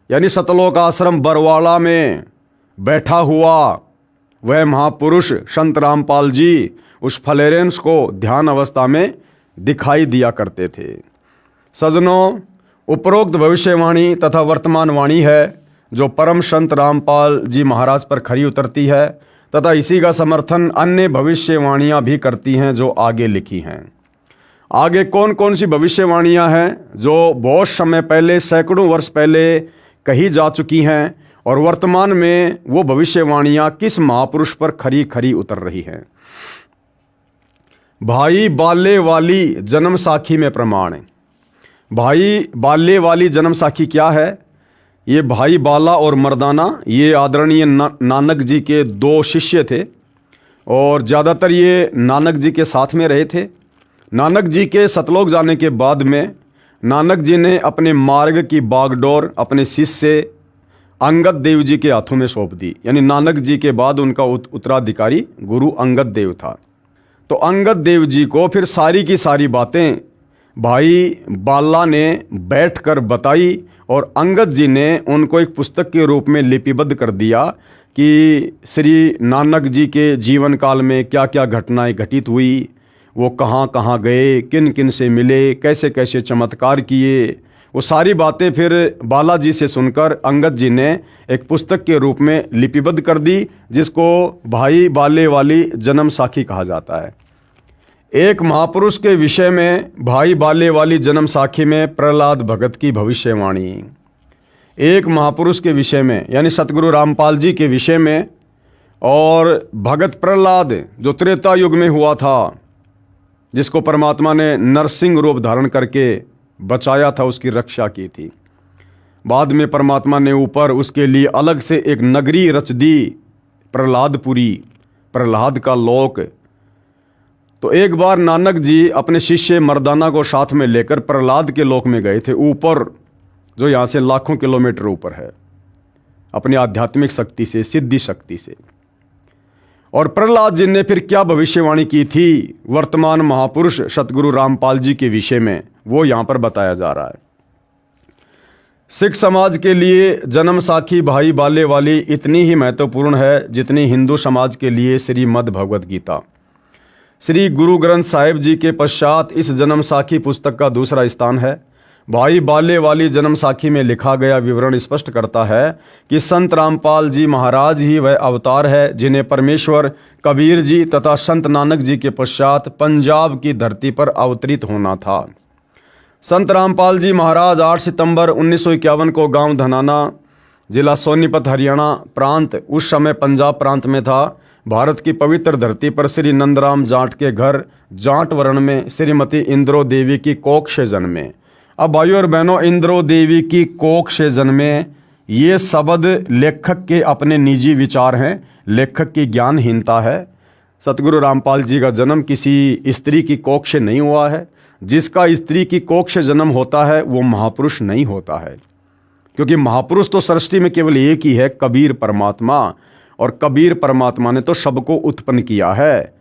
यानी सतलोक आश्रम बरवाला में बैठा हुआ वह महापुरुष संत रामपाल जी उस फ्लोरेंस को ध्यान अवस्था में दिखाई दिया करते थे। सज्जनों, उपरोक्त भविष्यवाणी तथा वर्तमान वाणी है जो परम संत रामपाल जी महाराज पर खरी उतरती है तथा इसी का समर्थन अन्य भविष्यवाणियाँ भी करती हैं जो आगे लिखी हैं। आगे कौन कौन सी भविष्यवाणियाँ हैं जो बहुत समय पहले, सैकड़ों वर्ष पहले कही जा चुकी हैं और वर्तमान में वो भविष्यवाणियाँ किस महापुरुष पर खरी खरी उतर रही हैं। भाई बाले वाली जन्म साखी में प्रमाण है। भाई बाले वाली जन्म साखी क्या है? ये भाई बाला और मर्दाना ये आदरणीय नानक जी के दो शिष्य थे और ज़्यादातर ये नानक जी के साथ में रहे थे। नानक जी के सतलोक जाने के बाद में नानक जी ने अपने मार्ग की बागडोर अपने शिष्य अंगद देव जी के हाथों में सौंप दी। यानी नानक जी के बाद उनका उत्तराधिकारी गुरु अंगद देव था। तो अंगद देव जी को फिर सारी की सारी बातें भाई बाला ने बैठकर बताई और अंगद जी ने उनको एक पुस्तक के रूप में लिपिबद्ध कर दिया कि श्री नानक जी के जीवन काल में क्या क्या घटनाएं घटित हुई, वो कहाँ कहाँ गए, किन किन से मिले, कैसे कैसे चमत्कार किए, वो सारी बातें फिर बालाजी से सुनकर अंगद जी ने एक पुस्तक के रूप में लिपिबद्ध कर दी, जिसको भाई बाले वाली जन्म साखी कहा जाता है। एक महापुरुष के विषय में भाई बाले वाली जन्म साखी में प्रहलाद भगत की भविष्यवाणी, एक महापुरुष के विषय में यानी सतगुरु रामपाल जी के विषय में, और भगत प्रहलाद जो त्रेता युग में हुआ था, जिसको परमात्मा ने नरसिंह रूप धारण करके बचाया था, उसकी रक्षा की थी। बाद में परमात्मा ने ऊपर उसके लिए अलग से एक नगरी रच दी, प्रहलादपुरी, प्रहलाद का लोक। तो एक बार नानक जी अपने शिष्य मर्दाना को साथ में लेकर प्रहलाद के लोक में गए थे, ऊपर, जो यहाँ से लाखों किलोमीटर ऊपर है, अपनी आध्यात्मिक शक्ति से, सिद्धि शक्ति से। और प्रहलाद जी ने फिर क्या भविष्यवाणी की थी वर्तमान महापुरुष सतगुरु रामपाल जी के विषय में, वो यहाँ पर बताया जा रहा है। सिख समाज के लिए जन्म साखी भाई बाले वाली इतनी ही महत्वपूर्ण है जितनी हिंदू समाज के लिए श्रीमद् भगवद गीता। श्री गुरु ग्रंथ साहिब जी के पश्चात इस जन्म साखी पुस्तक का दूसरा स्थान है। भाई बाले वाली जन्म साखी में लिखा गया विवरण स्पष्ट करता है कि संत रामपाल जी महाराज ही वह अवतार है जिन्हें परमेश्वर कबीर जी तथा संत नानक जी के पश्चात पंजाब की धरती पर अवतरित होना था। संत रामपाल जी महाराज 8 सितंबर 1951 को गांव धनाना, जिला सोनीपत, हरियाणा प्रांत, उस समय पंजाब प्रांत में था, भारत की पवित्र धरती पर श्री नंदराम जाट के घर जाट वर्ण में श्रीमती इंद्रो देवी की कोख से जन्मे। अब भाइयों और बहनों, इंद्रो देवी की कोख से जन्मे, ये शब्द लेखक के अपने निजी विचार हैं, लेखक की ज्ञानहीनता है। सतगुरु रामपाल जी का जन्म किसी स्त्री की कोख से नहीं हुआ है। जिसका स्त्री की कोख से जन्म होता है वो महापुरुष नहीं होता है, क्योंकि महापुरुष तो सृष्टि में केवल एक ही है, कबीर परमात्मा। और कबीर परमात्मा ने तो सबको उत्पन्न किया है।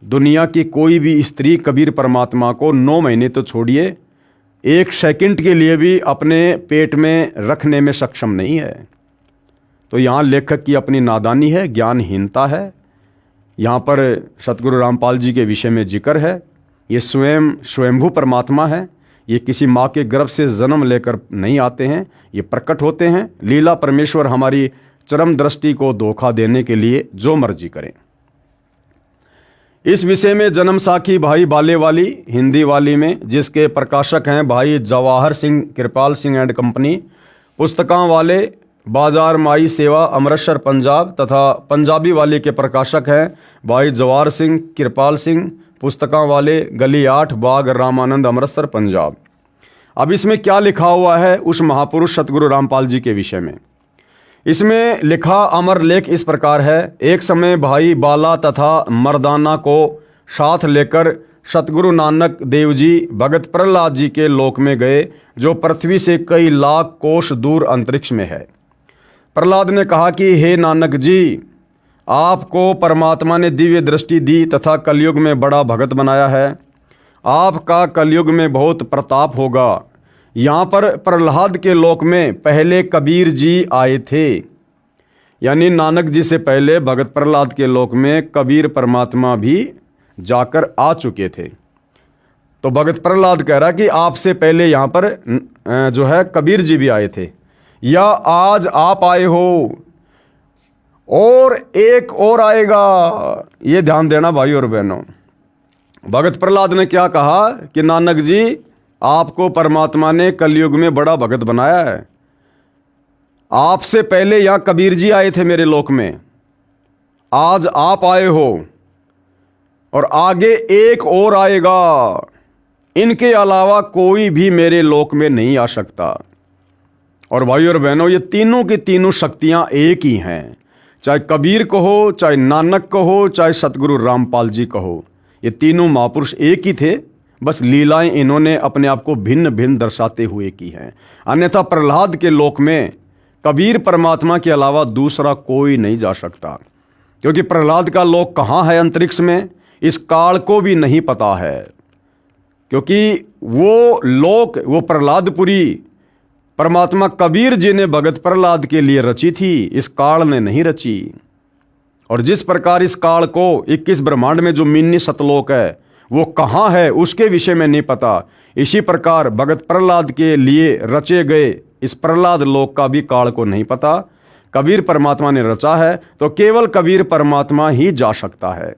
दुनिया की कोई भी स्त्री कबीर परमात्मा को 9 महीने तो छोड़िए, 1 सेकंड के लिए भी अपने पेट में रखने में सक्षम नहीं है। तो यहाँ लेखक की अपनी नादानी है, ज्ञानहीनता है। यहाँ पर सतगुरु रामपाल जी के विषय में जिक्र है। ये स्वयं स्वयंभू परमात्मा है, ये किसी माँ के गर्भ से जन्म लेकर नहीं आते हैं, ये प्रकट होते हैं। लीला परमेश्वर हमारी चरम दृष्टि को धोखा देने के लिए जो मर्जी करें। इस विषय में जन्म साखी भाई बाले वाली हिंदी वाली में, जिसके प्रकाशक हैं भाई जवाहर सिंह कृपाल सिंह एंड कंपनी, पुस्तकां वाले बाजार माई सेवा अमृतसर पंजाब, तथा पंजाबी वाले के प्रकाशक हैं भाई जवाहर सिंह कृपाल सिंह, पुस्तकां वाले गली 8 बाग रामानंद अमृतसर पंजाब। अब इसमें क्या लिखा हुआ है उस महापुरुष सतगुरु रामपाल जी के विषय में? इसमें लिखा अमर लेख इस प्रकार है। एक समय भाई बाला तथा मर्दाना को साथ लेकर सतगुरु नानक देव जी भगत प्रहलाद जी के लोक में गए, जो पृथ्वी से कई लाख कोस दूर अंतरिक्ष में है। प्रहलाद ने कहा कि हे नानक जी, आपको परमात्मा ने दिव्य दृष्टि दी तथा कलयुग में बड़ा भगत बनाया है। आपका कलयुग में बहुत प्रताप होगा। यहाँ पर प्रहलाद के लोक में पहले कबीर जी आए थे, यानी नानक जी से पहले भगत प्रहलाद के लोक में कबीर परमात्मा भी जाकर आ चुके थे। तो भगत प्रहलाद कह रहा कि आपसे पहले यहाँ पर जो है कबीर जी भी आए थे, या आज आप आए हो और एक और आएगा। ये ध्यान देना भाई और बहनों। भगत प्रहलाद ने क्या कहा कि नानक जी, आपको परमात्मा ने कलयुग में बड़ा भगत बनाया है। आपसे पहले यहाँ कबीर जी आए थे मेरे लोक में, आज आप आए हो और आगे एक और आएगा, इनके अलावा कोई भी मेरे लोक में नहीं आ सकता। और भाई और बहनों, ये तीनों की तीनों शक्तियां एक ही हैं। चाहे कबीर कहो, चाहे नानक कहो, चाहे सतगुरु रामपाल जी कहो, ये तीनों महापुरुष एक ही थे, बस लीलाएं इन्होंने अपने आप को भिन्न भिन्न दर्शाते हुए की हैं। अन्यथा प्रहलाद के लोक में कबीर परमात्मा के अलावा दूसरा कोई नहीं जा सकता, क्योंकि प्रहलाद का लोक कहाँ है अंतरिक्ष में, इस काल को भी नहीं पता है। क्योंकि वो लोक, वो प्रहलादपुरी परमात्मा कबीर जी ने भगत प्रहलाद के लिए रची थी, इस काल ने नहीं रची। और जिस प्रकार इस काल को 21 ब्रह्मांड में जो मिनी सतलोक है वो कहाँ है उसके विषय में नहीं पता, इसी प्रकार भगत प्रहलाद के लिए रचे गए इस प्रहलाद लोक का भी काल को नहीं पता। कबीर परमात्मा ने रचा है तो केवल कबीर परमात्मा ही जा सकता है।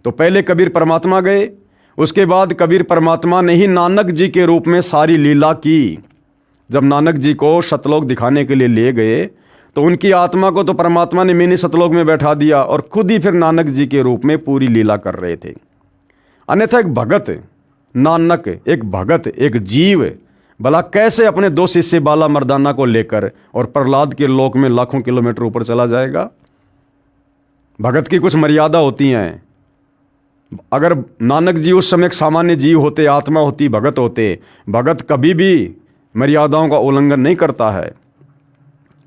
तो पहले कबीर परमात्मा गए, उसके बाद कबीर परमात्मा ने ही नानक जी के रूप में सारी लीला की। जब नानक जी को सतलोक दिखाने के लिए ले गए तो उनकी आत्मा को तो परमात्मा ने मिनी सतलोक में बैठा दिया और खुद ही फिर नानक जी के रूप में पूरी लीला कर रहे थे। अन्यथा एक भगत नानक, एक भगत, एक जीव भला कैसे अपने दो शिष्य बाला मर्दाना को लेकर और प्रहलाद के लोक में लाखों किलोमीटर ऊपर चला जाएगा। भगत की कुछ मर्यादा होती हैं। अगर नानक जी उस समय एक सामान्य जीव होते, आत्मा होती, भगत होते, भगत कभी भी मर्यादाओं का उल्लंघन नहीं करता है।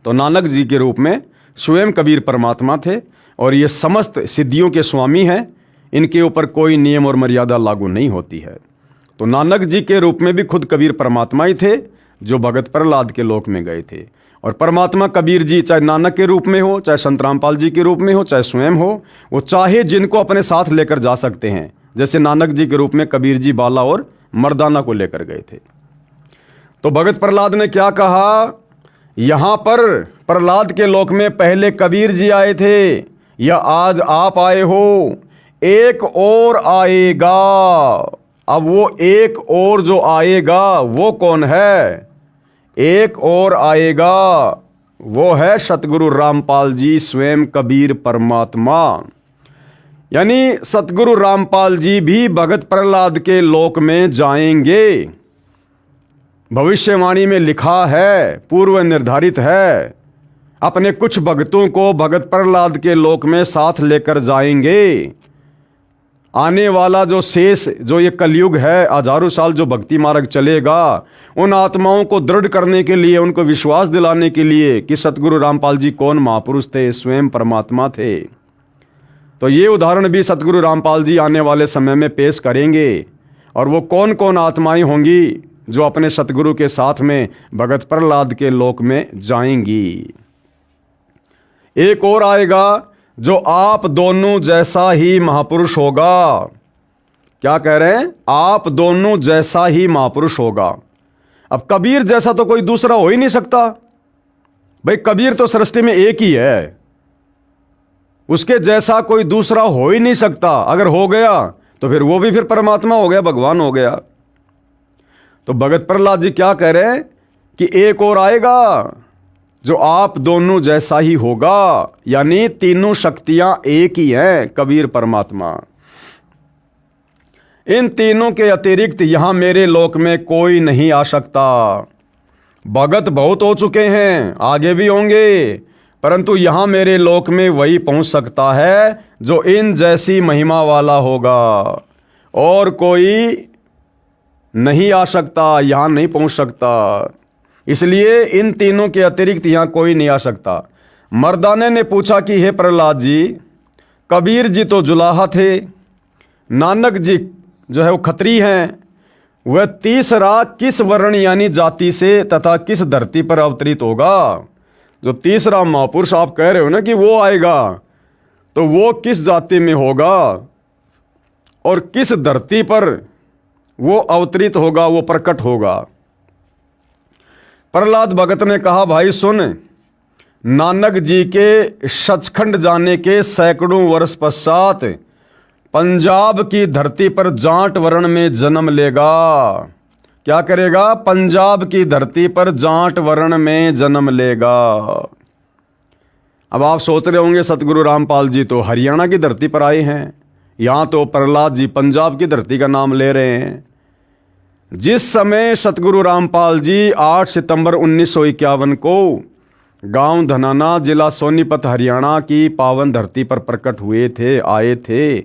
तो नानक जी के रूप में स्वयं कबीर परमात्मा थे और ये समस्त सिद्धियों के स्वामी हैं, इनके ऊपर कोई नियम और मर्यादा लागू नहीं होती है। तो नानक जी के रूप में भी खुद कबीर परमात्मा ही थे जो भगत प्रहलाद के लोक में गए थे। और परमात्मा कबीर जी चाहे नानक के रूप में हो, चाहे संत रामपाल जी के रूप में हो, चाहे स्वयं हो, वो चाहे जिनको अपने साथ लेकर जा सकते हैं। जैसे नानक जी के रूप में कबीर जी बाला और मर्दाना को लेकर गए थे। तो भगत प्रहलाद ने क्या कहा, यहां पर प्रहलाद के लोक में पहले कबीर जी आए थे या आज आप आए हो, एक और आएगा। अब वो एक और जो आएगा वो कौन है? एक और आएगा वो है सतगुरु रामपाल जी स्वयं कबीर परमात्मा। यानी सतगुरु रामपाल जी भी भगत प्रहलाद के लोक में जाएंगे। भविष्यवाणी में लिखा है, पूर्व निर्धारित है, अपने कुछ भक्तों को भगत प्रहलाद के लोक में साथ लेकर जाएंगे। आने वाला जो शेष, जो ये कलयुग है, हजारों साल जो भक्ति मार्ग चलेगा, उन आत्माओं को दृढ़ करने के लिए, उनको विश्वास दिलाने के लिए कि सतगुरु रामपाल जी कौन महापुरुष थे, स्वयं परमात्मा थे। तो ये उदाहरण भी सतगुरु रामपाल जी आने वाले समय में पेश करेंगे। और वो कौन कौन आत्माएं होंगी जो अपने सतगुरु के साथ में भगत प्रहलाद के लोक में जाएंगी। एक और आएगा जो आप दोनों जैसा ही महापुरुष होगा। क्या कह रहे हैं? आप दोनों जैसा ही महापुरुष होगा। अब कबीर जैसा तो कोई दूसरा हो ही नहीं सकता भाई, कबीर तो सृष्टि में एक ही है, उसके जैसा कोई दूसरा हो ही नहीं सकता। अगर हो गया तो फिर वो भी फिर परमात्मा हो गया, भगवान हो गया। तो भगत प्रहलाद जी क्या कह रहे हैं कि एक और आएगा जो आप दोनों जैसा ही होगा, यानी तीनों शक्तियां एक ही हैं, कबीर परमात्मा। इन तीनों के अतिरिक्त यहां मेरे लोक में कोई नहीं आ सकता। भगत बहुत हो चुके हैं, आगे भी होंगे, परंतु यहां मेरे लोक में वही पहुंच सकता है जो इन जैसी महिमा वाला होगा। और कोई नहीं आ सकता, यहां नहीं पहुंच सकता। इसलिए इन तीनों के अतिरिक्त यहां कोई नहीं आ सकता। मर्दाने ने पूछा कि हे प्रहलाद जी, कबीर जी तो जुलाहा थे, नानक जी जो है वो खत्री हैं, वह तीसरा किस वर्ण यानी जाति से तथा किस धरती पर अवतरित होगा? जो तीसरा महापुरुष आप कह रहे हो ना कि वो आएगा, तो वो किस जाति में होगा और किस धरती पर वो अवतरित होगा, वो प्रकट होगा? प्रहलाद भगत ने कहा, भाई सुन, नानक जी के सचखंड जाने के सैकड़ों वर्ष पश्चात पंजाब की धरती पर जाट वर्ण में जन्म लेगा। क्या करेगा? पंजाब की धरती पर जाट वर्ण में जन्म लेगा। अब आप सोच रहे होंगे सतगुरु रामपाल जी तो हरियाणा की धरती पर आए हैं, यहाँ तो प्रहलाद जी पंजाब की धरती का नाम ले रहे हैं। जिस समय सतगुरु रामपाल जी 8 सितंबर 1951 को गांव धनाना, जिला सोनीपत, हरियाणा की पावन धरती पर प्रकट हुए थे, आए थे,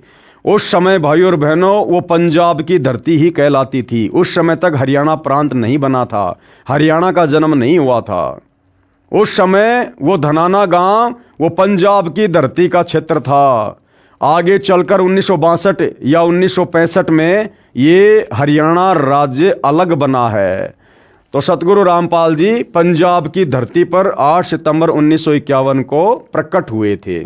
उस समय भाई और बहनों वो पंजाब की धरती ही कहलाती थी। उस समय तक हरियाणा प्रांत नहीं बना था, हरियाणा का जन्म नहीं हुआ था। उस समय वो धनाना गांव वो पंजाब की धरती का क्षेत्र था। आगे चलकर 1962 या 1965 में ये हरियाणा राज्य अलग बना है। तो सतगुरु रामपाल जी पंजाब की धरती पर 8 सितंबर 1951 को प्रकट हुए थे।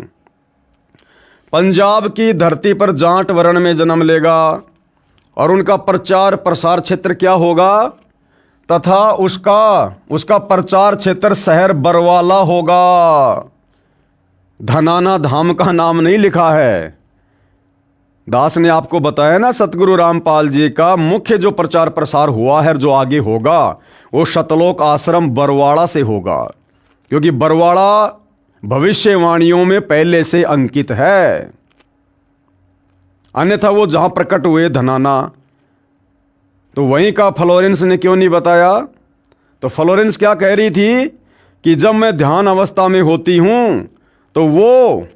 पंजाब की धरती पर जाट वर्ण में जन्म लेगा और उनका प्रचार प्रसार क्षेत्र क्या होगा, तथा उसका प्रचार क्षेत्र शहर बरवाला होगा। धनाना धाम का नाम नहीं लिखा है। दास ने आपको बताया ना, सतगुरु रामपाल जी का मुख्य जो प्रचार प्रसार हुआ है, जो आगे होगा, वो सतलोक आश्रम बरवाड़ा से होगा, क्योंकि बरवाड़ा भविष्यवाणियों में पहले से अंकित है। अन्यथा वो जहां प्रकट हुए धनाना, तो वहीं का फ्लोरेंस ने क्यों नहीं बताया? तो फ्लोरेंस क्या कह रही थी कि जब मैं ध्यान अवस्था में होती हूं तो वो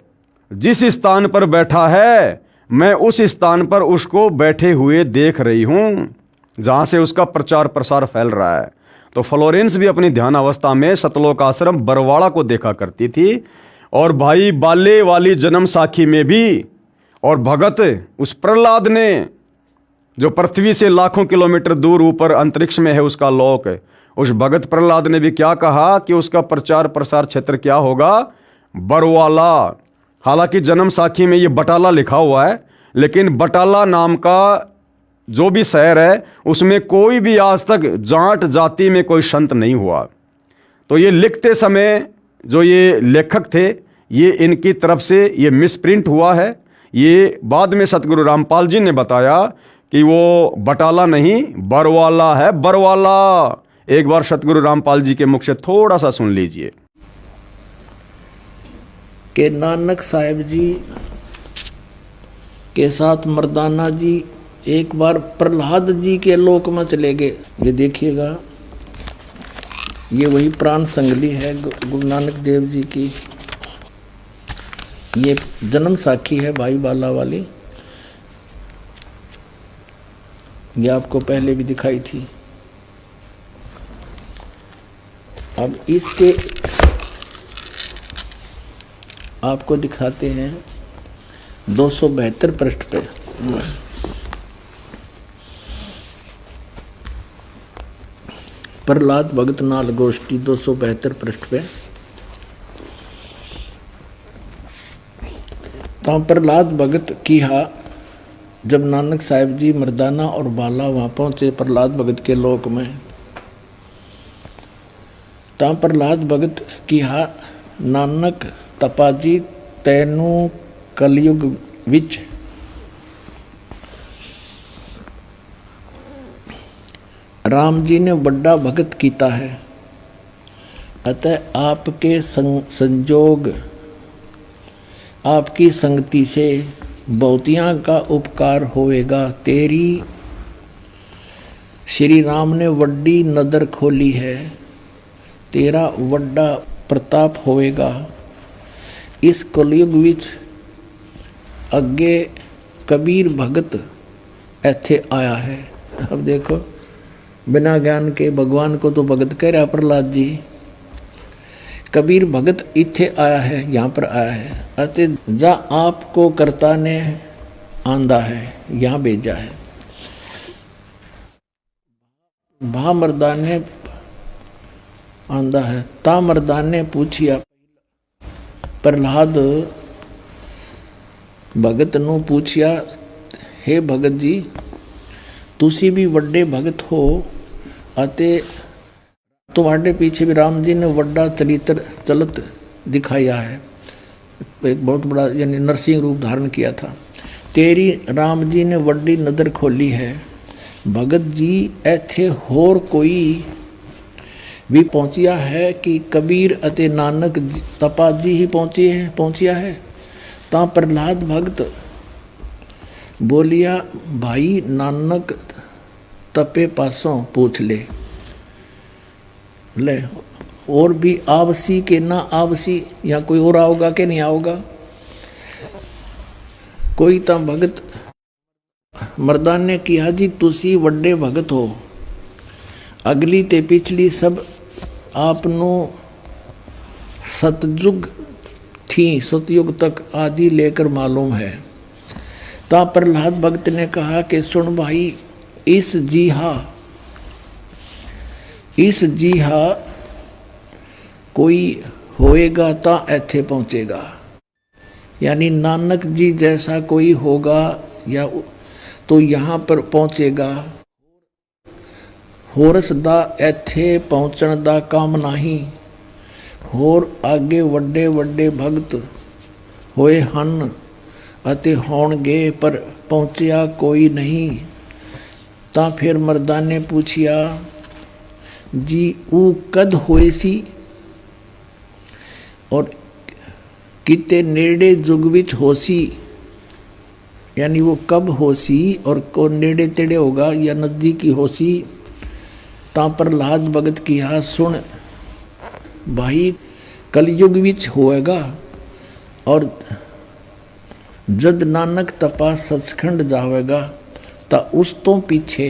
जिस स्थान पर बैठा है, मैं उस स्थान पर उसको बैठे हुए देख रही हूं, जहां से उसका प्रचार प्रसार फैल रहा है। तो फ्लोरेंस भी अपनी ध्यान अवस्था में सतलोक आश्रम बरवाड़ा को देखा करती थी। और भाई बाले वाली जन्म साखी में भी, और भगत उस प्रहलाद ने, जो पृथ्वी से लाखों किलोमीटर दूर ऊपर अंतरिक्ष में है उसका लोक, उस भगत प्रहलाद ने भी क्या कहा कि उसका प्रचार प्रसार क्षेत्र क्या होगा? बरवाला। हालांकि जन्म साखी में ये बटाला लिखा हुआ है, लेकिन बटाला नाम का जो भी शहर है उसमें कोई भी आज तक जाट जाति में कोई संत नहीं हुआ। तो ये लिखते समय जो ये लेखक थे, ये इनकी तरफ से ये मिसप्रिंट हुआ है। ये बाद में सतगुरु रामपाल जी ने बताया कि वो बटाला नहीं बरवाला है, बरवाला। एक बार सतगुरु रामपाल जी के मुख से थोड़ा सा सुन लीजिए कि नानक साहिब जी के साथ मर्दाना जी एक बार प्रहलाद जी के लोक में चले गए। ये देखिएगा, ये वही प्राण संगली है गुरु नानक देव जी की। ये जन्म साखी है भाई बाला वाली, ये आपको पहले भी दिखाई थी। अब इसके आपको दिखाते हैं 272 पृष्ठ पे। प्रहलाद भगत नाल गोष्ठी 272 पृष्ठ पे। तो प्रहलाद भगत की हा जब नानक साहिब जी मर्दाना और बाला वहाँ पहुँचे प्रहलाद भगत के लोक में, ता प्रहलाद भगत की हा नानक तपाजी तैनू कलयुग विच राम जी ने बड़ा भगत कीता है, अतः आपके संजोग आपकी संगति से बहुतियाँ का उपकार होएगा। तेरी श्री राम ने वड्डी नदर खोली है, तेरा वड्डा प्रताप होएगा। इस कलयुग विच अगे कबीर भगत ऐथे आया है। अब देखो, बिना ज्ञान के भगवान को तो भगत कह रहा प्रहलाद जी। कबीर भगत इथे आया है, यहाँ पर आया है, अतः जा आपको कर्ता ने आंदा है, यहाँ भेजा है। भा मर्दान ने आंदा है, ता मर्दान ने पूछिया प्रहलाद भगत नू पूछिया, हे भगत जी तुसी भी वड्डे भगत हो, अते तुम्हारे पीछे भी राम जी ने वड्डा चरित्र चलत दिखाया है, एक बहुत बड़ा यानी नरसिंह रूप धारण किया था। तेरी राम जी ने वड्डी नदर खोली है। भगत जी ऐथे होर कोई भी पहुँचिया है कि कबीर अते नानक तपा जी ही पहुँचिया है। ता प्रहलाद भगत बोलिया, भाई नानक तपे पासों पूछ ले। ले और भी आवसी के ना आवसी, या कोई और आओगा कि नहीं आओगा? कोई तो भगत मर्दान ने किया, जी तुसी वड्डे भगत हो, अगली ते पिछली सब आपनो सतयुग थी, सतयुग तक आदि लेकर मालूम है। ता प्रहलाद भगत ने कहा कि सुन भाई, इस जीहा कोई होएगा ता ऐथे पहुंचेगा, यानी नानक जी जैसा कोई होगा या तो यहाँ पर पहुंचेगा। होरस दा ऐथे पहुंचण दा काम नहीं, होर आगे वड्डे वड्डे भगत होए हन अते होणगे, पर पहुंचिया कोई नहीं। ता फिर मर्दा ने पूछिया, जी ऊ कद होए सी और किते नेड़े जुग विच होसी, यानी वो कब होसी और को नेड़े तेड़े होगा या नजदीकी होसी। ता प्रहलाद भगत किया, सुन भाई, कलयुग विच होएगा और जद नानक तपा सचखंड जावेगा ता उस तो पीछे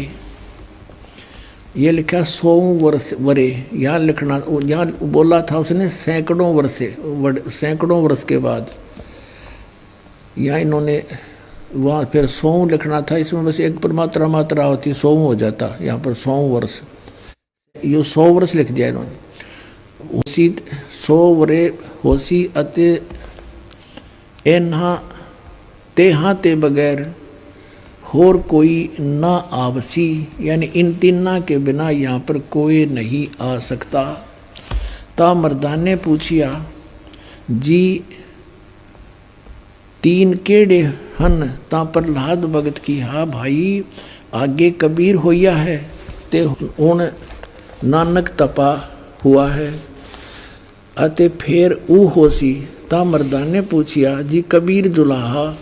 ये लिखा 100 वर्ष वरे, यहाँ लिखना, यहाँ बोला था उसने सैकड़ों वर्ष के बाद, यहाँ इन्होंने वहाँ फिर 100 लिखना था, इसमें बस एक पर मात्रा होती 100 हो जाता, यहाँ पर 100 वर्ष, ये 100 वर्ष लिख दिया इन्होंने। उसी 100 वरे होसी अते एना तेहा ते बगैर होर कोई ना आवसी, यानी इन तीना के बिना यहाँ पर कोई नहीं आ सकता। ता मर्दान ने पूछिया, जी तीन केड़े हन? ता प्रहलाद भगत की, हा भाई आगे कबीर होया है ते हुण नानक तपा हुआ है अते फिर ऊ होसी। ता मर्दान ने पूछिया, जी कबीर जुलाहा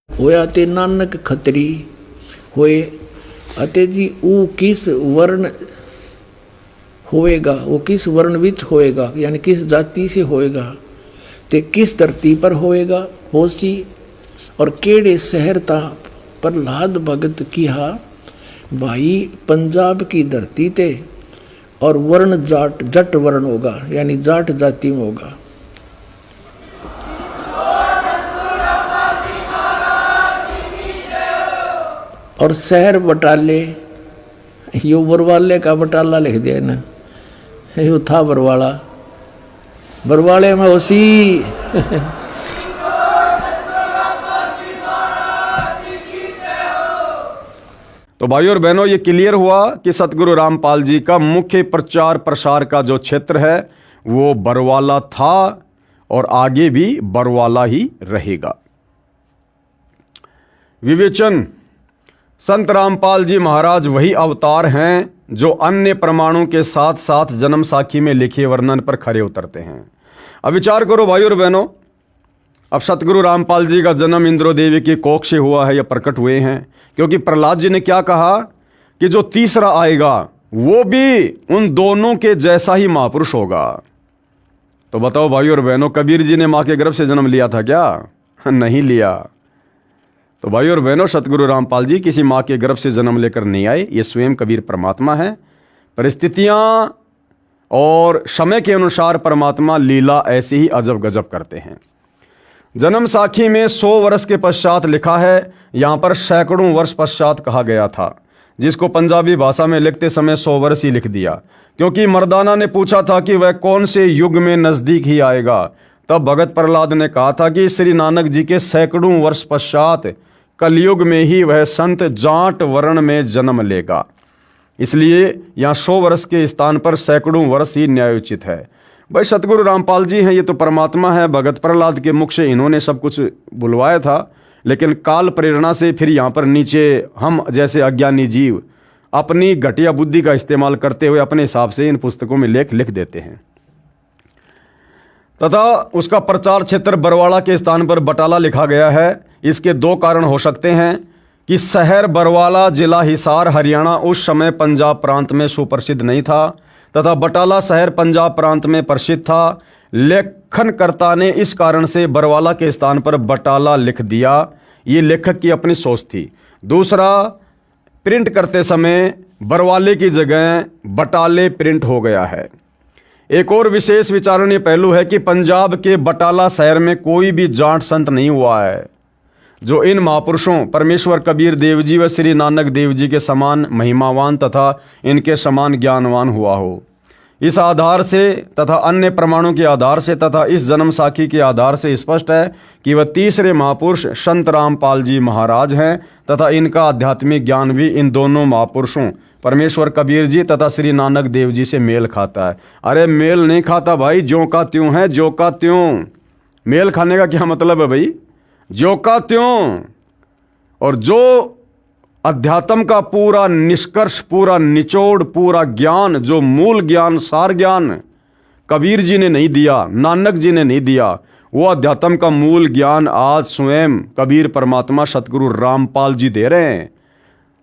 होया ते नानक खतरी होए अते जी ऊ किस वर्ण होएगा, वो किस वर्ण विच होएगा, यानी किस जाति से होएगा, ते किस धरती पर होएगा होसी और केड़े शहर ता? प्रहलाद भगत किहा, भाई पंजाब की धरती ते और वर्ण जट वर्ण होगा, यानी जाट जाति में होगा। और शहर बटाले, यो बरवाले का बटाला लिख दिया ना, यो था बरवाला, बरवाले में उसी तो भाइयों और बहनों, ये क्लियर हुआ कि सतगुरु रामपाल जी का मुख्य प्रचार प्रसार का जो क्षेत्र है वो बरवाला था और आगे भी बरवाला ही रहेगा। विवेचन, संत रामपाल जी महाराज वही अवतार हैं जो अन्य प्रमाणों के साथ साथ जन्म साखी में लिखे वर्णन पर खरे उतरते हैं। अब विचार करो भाइयों और बहनों, अब सतगुरु रामपाल जी का जन्म इंद्रो देवी की कोख से हुआ है या प्रकट हुए हैं, क्योंकि प्रहलाद जी ने क्या कहा कि जो तीसरा आएगा वो भी उन दोनों के जैसा ही महापुरुष होगा। तो बताओ भाइयों और बहनों, कबीर जी ने मां के गर्भ से जन्म लिया था क्या? नहीं लिया। तो भाइयों और बहनों, सतगुरु रामपाल जी किसी मां के गर्भ से जन्म लेकर नहीं आए, ये स्वयं कबीर परमात्मा है। परिस्थितियां और समय के अनुसार परमात्मा लीला ऐसे ही अजब गजब करते हैं। जन्म साखी में 100 वर्ष के पश्चात लिखा है, यहाँ पर सैकड़ों वर्ष पश्चात कहा गया था, जिसको पंजाबी भाषा में लिखते समय 100 वर्ष ही लिख दिया, क्योंकि मर्दाना ने पूछा था कि वह कौन से युग में नजदीक ही आएगा। तब भगत प्रहलाद ने कहा था कि श्री नानक जी के सैकड़ों वर्ष पश्चात कलयुग में ही वह संत जाट वर्ण में जन्म लेगा। इसलिए यहाँ 100 वर्ष के स्थान पर सैकड़ों वर्ष ही न्यायोचित है। भाई सतगुरु रामपाल जी हैं, ये तो परमात्मा है। भगत प्रहलाद के मुख से इन्होंने सब कुछ बुलवाया था, लेकिन काल प्रेरणा से फिर यहाँ पर नीचे हम जैसे अज्ञानी जीव अपनी घटिया बुद्धि का इस्तेमाल करते हुए अपने हिसाब से इन पुस्तकों में लेख लिख देते हैं। तथा उसका प्रचार क्षेत्र बरवाड़ा के स्थान पर बटाला लिखा गया है। इसके दो कारण हो सकते हैं कि शहर बरवाला जिला हिसार हरियाणा उस समय पंजाब प्रांत में सुप्रसिद्ध नहीं था तथा बटाला शहर पंजाब प्रांत में प्रसिद्ध था। लेखनकर्ता ने इस कारण से बरवाला के स्थान पर बटाला लिख दिया। ये लेखक की अपनी सोच थी। दूसरा, प्रिंट करते समय बरवाले की जगह बटाले प्रिंट हो गया है। एक और विशेष विचारणीय पहलू है कि पंजाब के बटाला शहर में कोई भी जाट संत नहीं हुआ है जो इन महापुरुषों परमेश्वर कबीर देव जी व श्री नानक देव जी के समान महिमावान तथा इनके समान ज्ञानवान हुआ हो। इस आधार से तथा अन्य प्रमाणों के आधार से तथा इस जन्म साखी के आधार से स्पष्ट है कि वह तीसरे महापुरुष संत रामपाल जी महाराज हैं तथा इनका आध्यात्मिक ज्ञान भी इन दोनों महापुरुषों परमेश्वर कबीर जी तथा श्री नानक देव जी से मेल खाता है। अरे मेल नहीं खाता भाई, ज्यों का त्यों है, ज्यों का त्यों। मेल खाने का क्या मतलब है भाई? ज्यों का त्यों। और जो अध्यात्म का पूरा निष्कर्ष, पूरा निचोड़, पूरा ज्ञान, जो मूल ज्ञान, सार ज्ञान कबीर जी ने नहीं दिया, नानक जी ने नहीं दिया, वो अध्यात्म का मूल ज्ञान आज स्वयं कबीर परमात्मा सतगुरु रामपाल जी दे रहे हैं।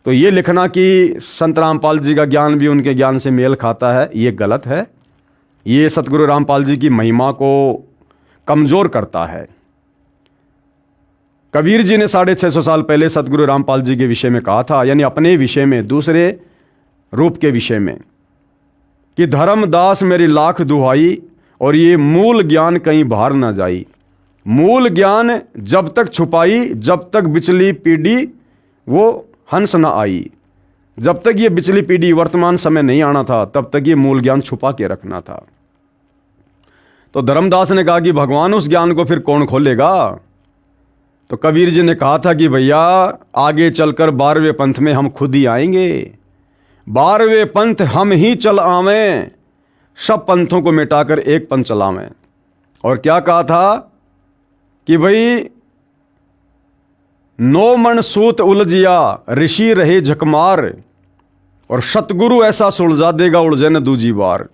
तो ये लिखना कि संत रामपाल जी का ज्ञान भी उनके ज्ञान से मेल खाता है, ये गलत है। ये सतगुरु रामपाल जी की महिमा को कमजोर करता है। कबीर जी ने 650 साल पहले सतगुरु रामपाल जी के विषय में कहा था, यानी अपने विषय में, दूसरे रूप के विषय में, कि धर्मदास मेरी लाख दुहाई और ये मूल ज्ञान कहीं बाहर ना जाई। मूल ज्ञान जब तक छुपाई, जब तक बिचली पीढ़ी वो हंस ना आई। जब तक ये बिचली पीढ़ी वर्तमान समय नहीं आना था, तब तक ये मूल ज्ञान छुपा के रखना था। तो धर्मदास ने कहा कि भगवान उस ज्ञान को फिर कौन खोलेगा? तो कबीर जी ने कहा था कि भैया आगे चलकर 12वें पंथ में हम खुद ही आएंगे। 12वें पंथ हम ही चल आवें, सब पंथों को मिटाकर एक पंथ चलावें। और क्या कहा था कि भाई 9 मन सूत उलझिया ऋषि रहे झकमार और सतगुरु ऐसा सुलझा देगा उलझे न दूजी बार।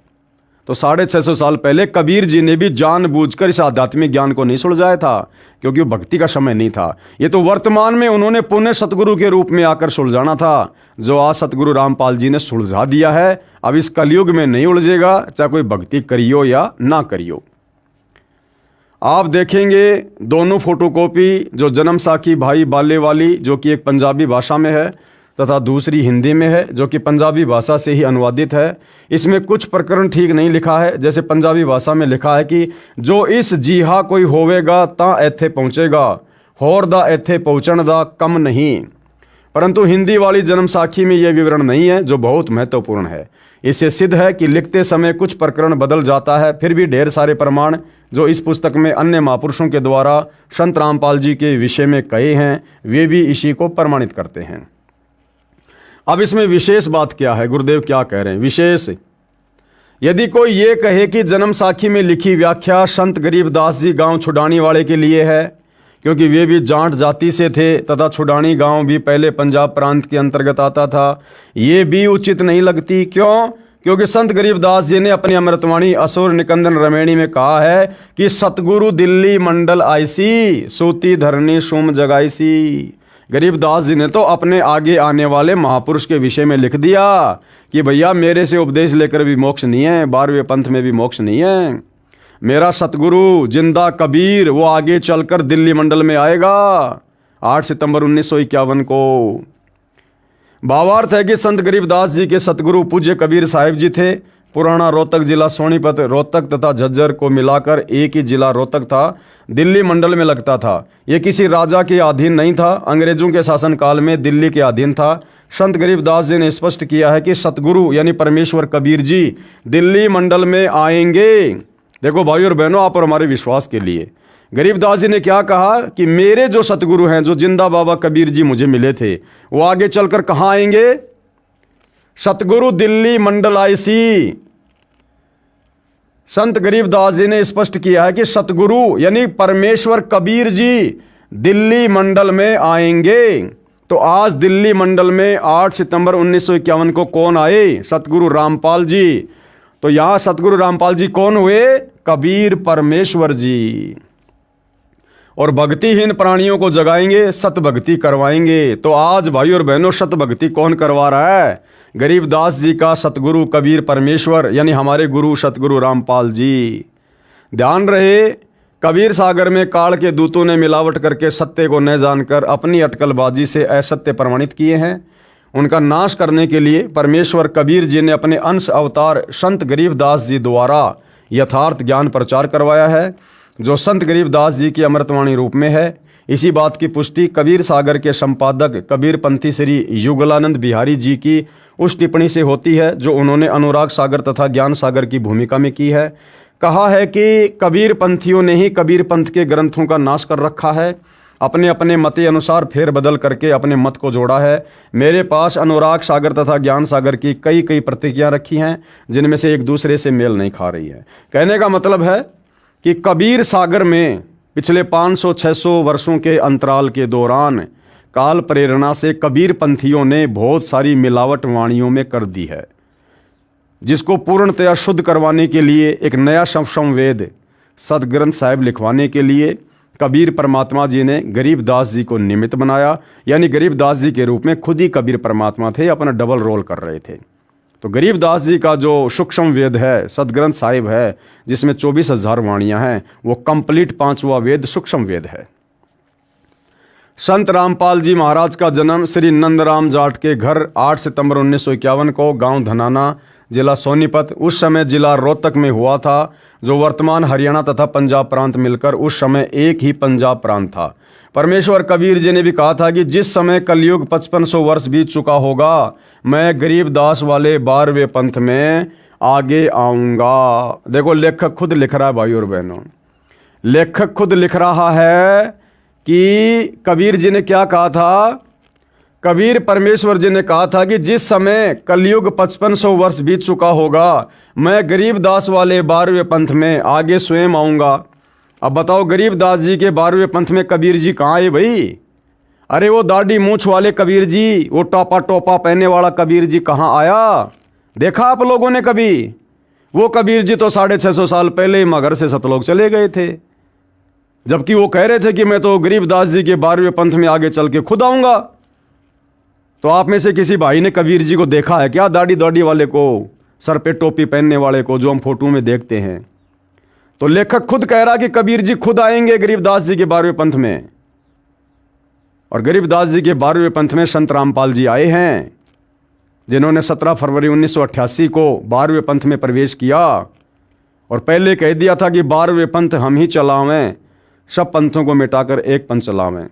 तो 650 साल पहले कबीर जी ने भी जानबूझकर इस आध्यात्मिक ज्ञान को नहीं सुलझाया था, क्योंकि वो भक्ति का समय नहीं था। ये तो वर्तमान में उन्होंने पुण्य सतगुरु के रूप में आकर सुलझाना था, जो आज सतगुरु रामपाल जी ने सुलझा दिया है। अब इस कलयुग में नहीं उलझेगा, चाहे कोई भक्ति करियो या ना करियो। आप देखेंगे दोनों फोटोकॉपी, जो जन्म साखी भाई बाले वाली, जो कि एक पंजाबी भाषा में है, तथा दूसरी हिंदी में है, जो कि पंजाबी भाषा से ही अनुवादित है। इसमें कुछ प्रकरण ठीक नहीं लिखा है। जैसे पंजाबी भाषा में लिखा है कि जो इस जीहा कोई होवेगा ता एथे पहुँचेगा, होर दा एथे पहुँचण दा कम नहीं। परंतु हिंदी वाली जन्म साखी में यह विवरण नहीं है, जो बहुत महत्वपूर्ण है। इससे सिद्ध है कि लिखते समय कुछ प्रकरण बदल जाता है, फिर भी ढेर सारे प्रमाण जो इस पुस्तक में अन्य महापुरुषों के द्वारा संत रामपाल जी के विषय में कहे हैं, वे भी इसी को प्रमाणित करते हैं। अब इसमें विशेष बात क्या है? गुरुदेव क्या कह रहे हैं? विशेष, यदि कोई ये कहे कि जन्म साखी में लिखी व्याख्या संत गरीबदास जी गांव छुडानी वाले के लिए है, क्योंकि वे भी जाट जाति से थे तथा छुडानी गांव भी पहले पंजाब प्रांत के अंतर्गत आता था, ये भी उचित नहीं लगती। क्यों? क्योंकि संत गरीबदास जी ने अपनी अमृतवाणी असुर निकंदन रमेणी में कहा है कि सतगुरु दिल्ली मंडल आईसी, सूती धरनी सुम जगाईसी। गरीबदास जी ने तो अपने आगे आने वाले महापुरुष के विषय में लिख दिया कि भैया मेरे से उपदेश लेकर भी मोक्ष नहीं है, 12वें पंथ में भी मोक्ष नहीं है। मेरा सतगुरु जिंदा कबीर वो आगे चलकर दिल्ली मंडल में आएगा 8 सितंबर 1951 को। भावार्थ है कि संत गरीबदास जी के सतगुरु पूज्य कबीर साहिब जी थे। पुराना रोहतक जिला सोनीपत, रोहतक तथा झज्जर को मिलाकर एक ही जिला रोहतक था, दिल्ली मंडल में लगता था। ये किसी राजा के अधीन नहीं था, अंग्रेजों के शासनकाल में दिल्ली के अधीन था। संत गरीबदास जी ने स्पष्ट किया है कि सतगुरु यानी परमेश्वर कबीर जी दिल्ली मंडल में आएंगे। देखो भाई और बहनों, आप और हमारे विश्वास के लिए गरीबदास जी ने क्या कहा कि मेरे जो सतगुरु हैं, जो जिंदा बाबा कबीर जी मुझे मिले थे, वो आगे चलकर कहाँ आएंगे? सतगुरु दिल्ली मंडल आईसी। संत गरीबदास जी ने स्पष्ट किया है कि सतगुरु यानी परमेश्वर कबीर जी दिल्ली मंडल में आएंगे। तो आज दिल्ली मंडल में 8 सितंबर 1951 को कौन आए? सतगुरु रामपाल जी। तो यहाँ सतगुरु रामपाल जी कौन हुए? कबीर परमेश्वर जी। और भक्तिहीन प्राणियों को जगाएंगे, सत भक्ति करवाएंगे। तो आज भाई और बहनों, सत भक्ति कौन करवा रहा है? गरीबदास जी का सतगुरु कबीर परमेश्वर, यानी हमारे गुरु सतगुरु रामपाल जी। ध्यान रहे, कबीर सागर में काल के दूतों ने मिलावट करके सत्य को न जानकर अपनी अटकलबाजी से असत्य प्रमाणित किए हैं। उनका नाश करने के लिए परमेश्वर कबीर जी ने अपने अंश अवतार संत गरीबदास जी द्वारा यथार्थ ज्ञान प्रचार करवाया है, जो संत गरीबदास जी की अमृतवाणी रूप में है। इसी बात की पुष्टि कबीर सागर के संपादक कबीर पंथी श्री युगलानंद बिहारी जी की उस टिप्पणी से होती है जो उन्होंने अनुराग सागर तथा ज्ञान सागर की भूमिका में की है। कहा है कि कबीर पंथियों ने ही कबीर पंथ के ग्रंथों का नाश कर रखा है, अपने अपने मते अनुसार फेर बदल करके अपने मत को जोड़ा है। मेरे पास अनुराग सागर तथा ज्ञान सागर की कई प्रतिक्रियाँ रखी हैं, जिनमें से एक दूसरे से मेल नहीं खा रही है। कहने का मतलब है कि कबीर सागर में पिछले 500-600 वर्षों के अंतराल के दौरान काल प्रेरणा से कबीर पंथियों ने बहुत सारी मिलावट वाणियों में कर दी है, जिसको पूर्णतया शुद्ध करवाने के लिए एक नया संवेद सदग्रंथ साहिब लिखवाने के लिए कबीर परमात्मा जी ने गरीबदास जी को निमित्त बनाया। यानी गरीबदास जी के रूप में खुद ही कबीर परमात्मा थे, अपना डबल रोल कर रहे थे। तो गरीबदास जी का जो सूक्ष्म वेद है, सदग्रंथ साहिब है, जिसमें 24,000 वाणियाँ हैं, वो कंप्लीट 5वां वेद सूक्ष्म वेद है। संत रामपाल जी महाराज का जन्म श्री नंदराम जाट के घर 8 सितंबर 1951 को गांव धनाना, जिला सोनीपत, उस समय जिला रोहतक में हुआ था, जो वर्तमान हरियाणा तथा पंजाब प्रांत मिलकर उस समय एक ही पंजाब प्रांत था। परमेश्वर कबीर जी ने भी कहा था कि जिस समय कलयुग 5500 वर्ष बीत चुका होगा, मैं गरीबदास वाले 12वें पंथ में आगे आऊँगा। देखो, लेखक खुद लिख रहा है भाई और बहनों, लेखक खुद लिख रहा है कि कबीर जी ने क्या कहा था। कबीर परमेश्वर जी ने कहा था कि जिस समय कलयुग 5500 वर्ष बीत चुका होगा, मैं गरीबदास वाले 12वें पंथ में आगे स्वयं आऊँगा। अब बताओ, गरीबदास जी के 12वें पंथ में कबीर जी कहाँ आए भाई? अरे वो दाढ़ी मूछ वाले कबीर जी, वो टोपा पहनने वाला कबीर जी कहाँ आया? देखा आप लोगों ने कभी? वो कबीर जी तो 650 साल पहले ही मगर से सतलोक चले गए थे, जबकि वो कह रहे थे कि मैं तो गरीबदास जी के 12वें पंथ में आगे चल के खुद आऊँगा। तो आप में से किसी भाई ने कबीर जी को देखा है क्या? दाढ़ी वाले को, सर पे टोपी पहनने वाले को, जो हम फोटो में देखते हैं। तो लेखक खुद कह रहा कि कबीर जी खुद आएंगे गरीबदास जी के 12वें पंथ में। और गरीबदास जी के 12वें पंथ में संत रामपाल जी आए हैं, जिन्होंने 17 फरवरी 1988 को 12वें पंथ में प्रवेश किया और पहले कह दिया था कि 12वें पंथ हम ही चलावें, सब पंथों को मिटाकर एक पंथ चलावें।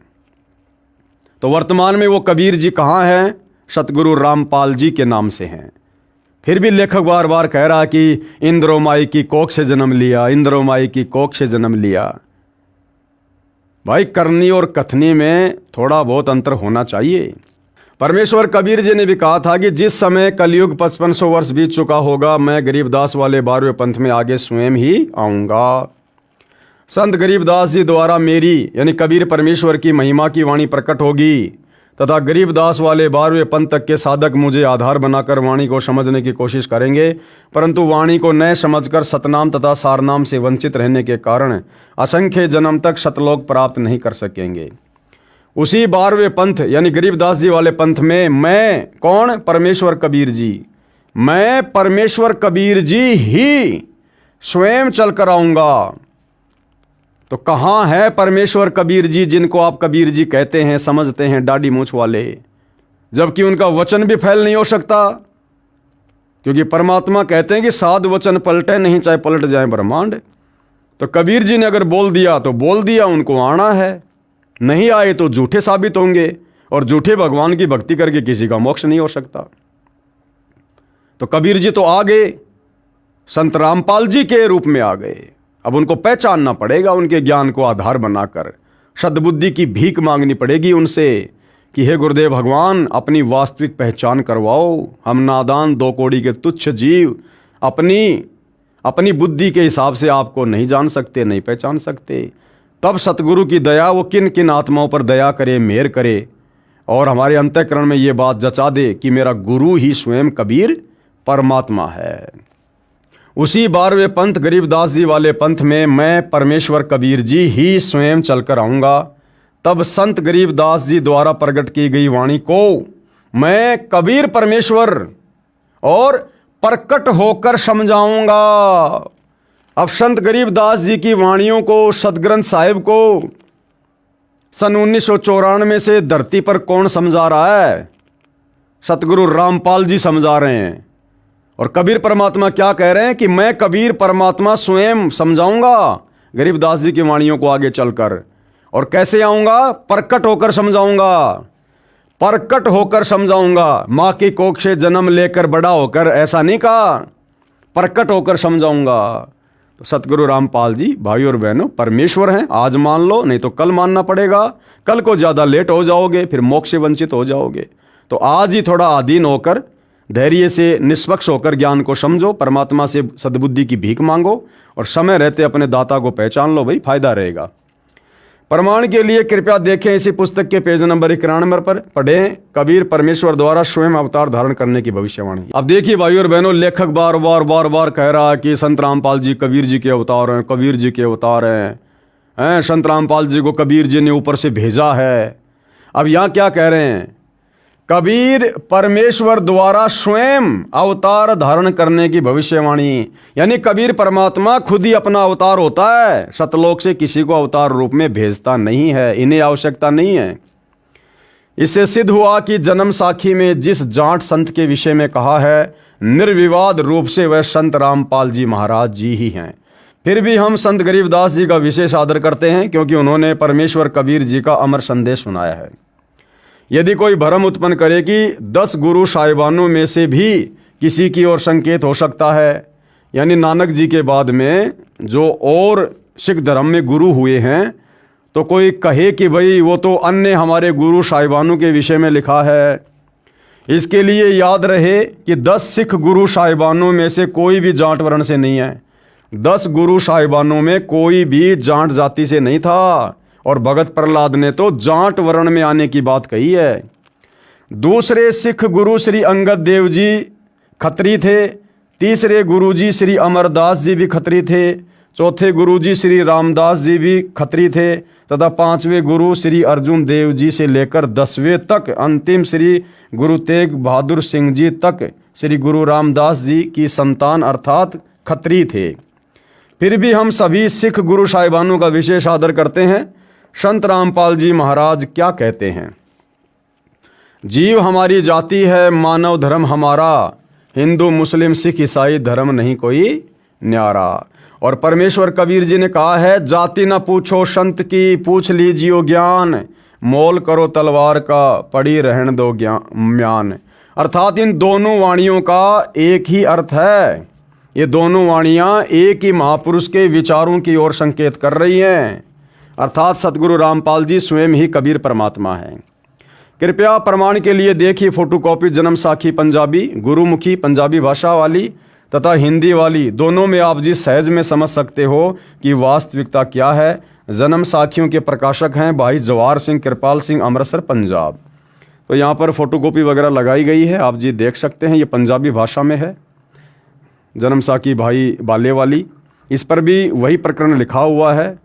तो वर्तमान में वो कबीर जी कहाँ हैं? सतगुरु रामपाल जी के नाम से हैं। फिर भी लेखक बार बार कह रहा कि इंद्रोमाई की कोख से जन्म लिया, इंद्रोमाई की कोख से जन्म लिया। भाई, करनी और कथनी में थोड़ा बहुत अंतर होना चाहिए। परमेश्वर कबीर जी ने भी कहा था कि जिस समय कलयुग 5500 वर्ष बीत चुका होगा, मैं गरीबदास वाले 12वें पंथ में आगे स्वयं ही आऊँगा। संत गरीबदास जी द्वारा मेरी यानी कबीर परमेश्वर की महिमा की वाणी प्रकट होगी तथा गरीबदास वाले 12वें पंथ तक के साधक मुझे आधार बनाकर वाणी को समझने की कोशिश करेंगे, परंतु वाणी को न समझकर सतनाम तथा सारनाम से वंचित रहने के कारण असंख्य जन्म तक सतलोक प्राप्त नहीं कर सकेंगे। उसी 12वें पंथ यानी गरीबदास जी वाले पंथ में मैं कौन? परमेश्वर कबीर जी, मैं परमेश्वर कबीर जी ही स्वयं चल कर आऊँगा। तो कहाँ है परमेश्वर कबीर जी, जिनको आप कबीर जी कहते हैं, समझते हैं, दाढ़ी मूछ वाले, जबकि उनका वचन भी फैल नहीं हो सकता, क्योंकि परमात्मा कहते हैं कि साध वचन पलटे नहीं, चाहे पलट जाए ब्रह्मांड। तो कबीर जी ने अगर बोल दिया तो बोल दिया, उनको आना है, नहीं आए तो झूठे साबित होंगे, और झूठे भगवान की भक्ति करके किसी का मोक्ष नहीं हो सकता। तो कबीर जी तो आ गए, संत रामपाल जी के रूप में आ गए। अब उनको पहचानना पड़ेगा, उनके ज्ञान को आधार बनाकर सद्बुद्धि की भीख मांगनी पड़ेगी उनसे कि हे गुरुदेव भगवान, अपनी वास्तविक पहचान करवाओ। हम नादान 2 कौड़ी के तुच्छ जीव अपनी बुद्धि के हिसाब से आपको नहीं जान सकते, नहीं पहचान सकते। तब सतगुरु की दया वो किन किन आत्माओं पर दया करे, मेहर करे और हमारे अंतःकरण में ये बात जचा दे कि मेरा गुरु ही स्वयं कबीर परमात्मा है। उसी 12वें पंथ गरीबदास जी वाले पंथ में मैं परमेश्वर कबीर जी ही स्वयं चलकर आऊँगा। तब संत गरीबदास जी द्वारा प्रकट की गई वाणी को मैं कबीर परमेश्वर और प्रकट होकर समझाऊंगा। अब संत गरीबदास जी की वाणियों को, सदग्रंथ साहिब को सन 1994 से धरती पर कौन समझा रहा है? सतगुरु रामपाल जी समझा रहे हैं। और कबीर परमात्मा क्या कह रहे हैं कि मैं कबीर परमात्मा स्वयं समझाऊंगा गरीबदास जी की वाणियों को आगे चलकर। और कैसे आऊंगा? प्रकट होकर समझाऊंगा, प्रकट होकर समझाऊंगा। माँ की कोख से जन्म लेकर बड़ा होकर, ऐसा नहीं कहा, प्रकट होकर समझाऊंगा। तो सतगुरु रामपाल जी भाई और बहनों परमेश्वर हैं। आज मान लो, नहीं तो कल मानना पड़ेगा। कल को ज़्यादा लेट हो जाओगे, फिर मोक्ष से वंचित हो जाओगे। तो आज ही थोड़ा अधीन होकर, धैर्य से, निष्पक्ष होकर ज्ञान को समझो, परमात्मा से सद्बुद्धि की भीख मांगो और समय रहते अपने दाता को पहचान लो, भाई फायदा रहेगा। प्रमाण के लिए कृपया देखें इसी पुस्तक के पेज नंबर 91 पर, पढ़ें कबीर परमेश्वर द्वारा स्वयं अवतार धारण करने की भविष्यवाणी। अब देखिए भाई और बहनों, लेखक बार बार कह रहा है कि संत रामपाल जी कबीर जी के अवतार हैं, कबीर जी के अवतार हैं, संत रामपाल जी को कबीर जी ने ऊपर से भेजा है। अब यहाँ क्या कह रहे हैं? कबीर परमेश्वर द्वारा स्वयं अवतार धारण करने की भविष्यवाणी, यानी कबीर परमात्मा खुद ही अपना अवतार होता है, सतलोक से किसी को अवतार रूप में भेजता नहीं है, इन्हें आवश्यकता नहीं है। इससे सिद्ध हुआ कि जन्म साखी में जिस जाट संत के विषय में कहा है, निर्विवाद रूप से वह संत रामपाल जी महाराज जी ही हैं। फिर भी हम संत गरीबदास जी का विशेष आदर करते हैं, क्योंकि उन्होंने परमेश्वर कबीर जी का अमर संदेश सुनाया है। यदि कोई भ्रम उत्पन्न करे कि 10 गुरु साहिबानों में से भी किसी की ओर संकेत हो सकता है, यानी नानक जी के बाद में जो और सिख धर्म में गुरु हुए हैं, तो कोई कहे कि भाई वो तो अन्य हमारे गुरु साहिबानों के विषय में लिखा है। इसके लिए याद रहे कि 10 सिख गुरु साहिबानों में से कोई भी जाट वर्ण से नहीं है। 10 गुरु साहिबानों में कोई भी जाट जाति से नहीं था, और भगत प्रहलाद ने तो जाट वर्ण में आने की बात कही है। दूसरे सिख गुरु श्री अंगद देव जी खत्री थे। तीसरे गुरु जी श्री अमरदास जी भी खत्री थे। चौथे गुरु जी श्री रामदास जी भी खत्री थे, तथा 5वें गुरु श्री अर्जुन देव जी से लेकर 10वें तक अंतिम श्री गुरु तेग बहादुर सिंह जी तक श्री गुरु रामदास जी की संतान अर्थात खत्री थे। फिर भी हम सभी सिख गुरु साहिबानों का विशेष आदर करते हैं। संत रामपाल जी महाराज क्या कहते हैं? जीव हमारी जाति है, मानव धर्म हमारा, हिंदू मुस्लिम सिख ईसाई धर्म नहीं कोई न्यारा। और परमेश्वर कबीर जी ने कहा है, जाति न पूछो संत की, पूछ लीजियो ज्ञान, मोल करो तलवार का, पड़ी रहन दो म्यान। अर्थात इन दोनों वाणियों का एक ही अर्थ है। ये दोनों वाणियाँ एक ही महापुरुष के विचारों की ओर संकेत कर रही हैं, अर्थात सतगुरु रामपाल जी स्वयं ही कबीर परमात्मा हैं। कृपया प्रमाण के लिए देखिए फोटोकॉपी जन्म साखी पंजाबी, गुरुमुखी पंजाबी भाषा वाली तथा हिंदी वाली, दोनों में आप जी सहज में समझ सकते हो कि वास्तविकता क्या है। जन्म साखियों के प्रकाशक हैं भाई जवाहर सिंह कृपाल सिंह, अमृतसर पंजाब। तो यहाँ पर फोटोकॉपी वगैरह लगाई गई है, आप जी देख सकते हैं। ये पंजाबी भाषा में है, जन्म साखी भाई बाले वाली। इस पर भी वही प्रकरण लिखा हुआ है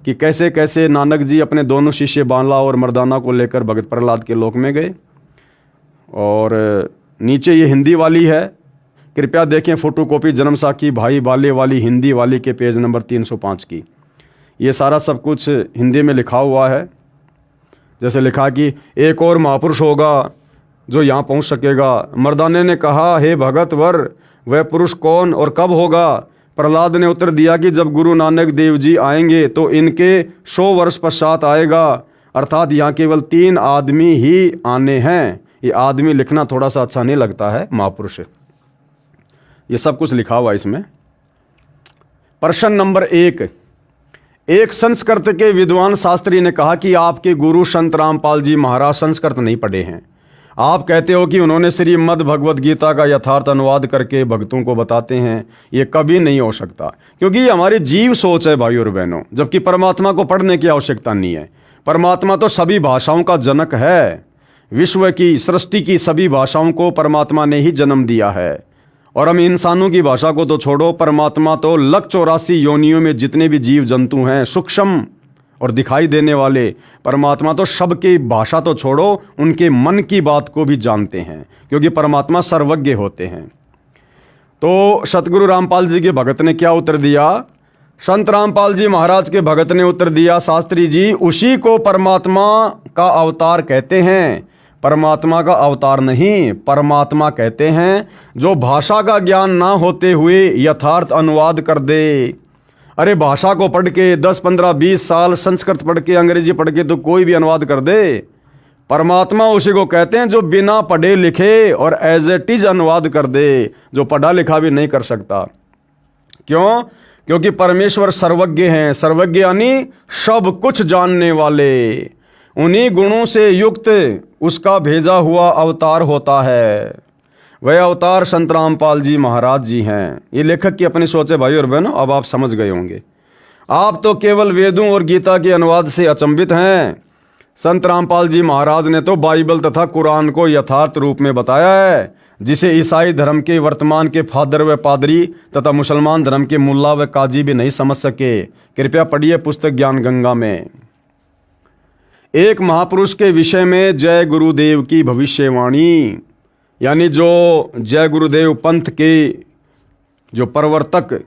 कि कैसे कैसे नानक जी अपने दोनों शिष्य बांला और मर्दाना को लेकर भगत प्रहलाद के लोक में गए। और नीचे ये हिंदी वाली है, कृपया देखें फोटोकॉपी जन्म साखी भाई बाले वाली हिंदी वाली के पेज नंबर 305 की। ये सारा सब कुछ हिंदी में लिखा हुआ है। जैसे लिखा कि एक और महापुरुष होगा जो यहाँ पहुँच सकेगा। मर्दाने ने कहा, हे भगत वर, वह पुरुष कौन और कब होगा? प्रहलाद ने उत्तर दिया कि जब गुरु नानक देव जी आएंगे तो इनके 100 वर्ष पश्चात आएगा। अर्थात यहाँ केवल 3 आदमी ही आने हैं। ये आदमी लिखना थोड़ा सा अच्छा नहीं लगता है, महापुरुष। ये सब कुछ लिखा हुआ इसमें। प्रश्न नंबर 1, एक संस्कृत के विद्वान शास्त्री ने कहा कि आपके गुरु संत रामपाल जी महाराज संस्कृत नहीं पढ़े हैं। आप कहते हो कि उन्होंने श्रीमद् भगवद गीता का यथार्थ अनुवाद करके भक्तों को बताते हैं। ये कभी नहीं हो सकता, क्योंकि ये हमारी जीव सोच है भाई और बहनों, जबकि परमात्मा को पढ़ने की आवश्यकता नहीं है। परमात्मा तो सभी भाषाओं का जनक है। विश्व की, सृष्टि की सभी भाषाओं को परमात्मा ने ही जन्म दिया है। और हम इंसानों की भाषा को तो छोड़ो, परमात्मा तो 184 योनियों में जितने भी जीव जंतु हैं सूक्ष्म और दिखाई देने वाले, परमात्मा तो सबकी भाषा तो छोड़ो, उनके मन की बात को भी जानते हैं, क्योंकि परमात्मा सर्वज्ञ होते हैं। तो सतगुरु रामपाल जी के भगत ने क्या उत्तर दिया? संत रामपाल जी महाराज के भगत ने उत्तर दिया, शास्त्री जी उसी को परमात्मा का अवतार कहते हैं। परमात्मा का अवतार नहीं, परमात्मा कहते हैं जो भाषा का ज्ञान ना होते हुए यथार्थ अनुवाद कर दे। अरे भाषा को पढ़ के 10, 15, 20 साल संस्कृत पढ़ के, अंग्रेजी पढ़ के तो कोई भी अनुवाद कर दे। परमात्मा उसी को कहते हैं जो बिना पढ़े लिखे और एज इट इज अनुवाद कर दे, जो पढ़ा लिखा भी नहीं कर सकता। क्यों? क्योंकि परमेश्वर सर्वज्ञ हैं। सर्वज्ञ यानी सब कुछ जानने वाले, उन्हीं गुणों से युक्त उसका भेजा हुआ अवतार होता है। वह अवतार संत रामपाल जी महाराज जी हैं। ये लेखक की अपनी सोच है भाई और बहनों, अब आप समझ गए होंगे। आप तो केवल वेदों और गीता के अनुवाद से अचंभित हैं। संत रामपाल जी महाराज ने तो बाइबल तथा कुरान को यथार्थ रूप में बताया है, जिसे ईसाई धर्म के वर्तमान के फादर व पादरी तथा मुसलमान धर्म के मुल्ला व काजी भी नहीं समझ सके। कृपया पढ़िए पुस्तक ज्ञान गंगा में। एक महापुरुष के विषय में जय गुरुदेव की भविष्यवाणी, यानी जो जय गुरुदेव पंथ के जो प्रवर्तक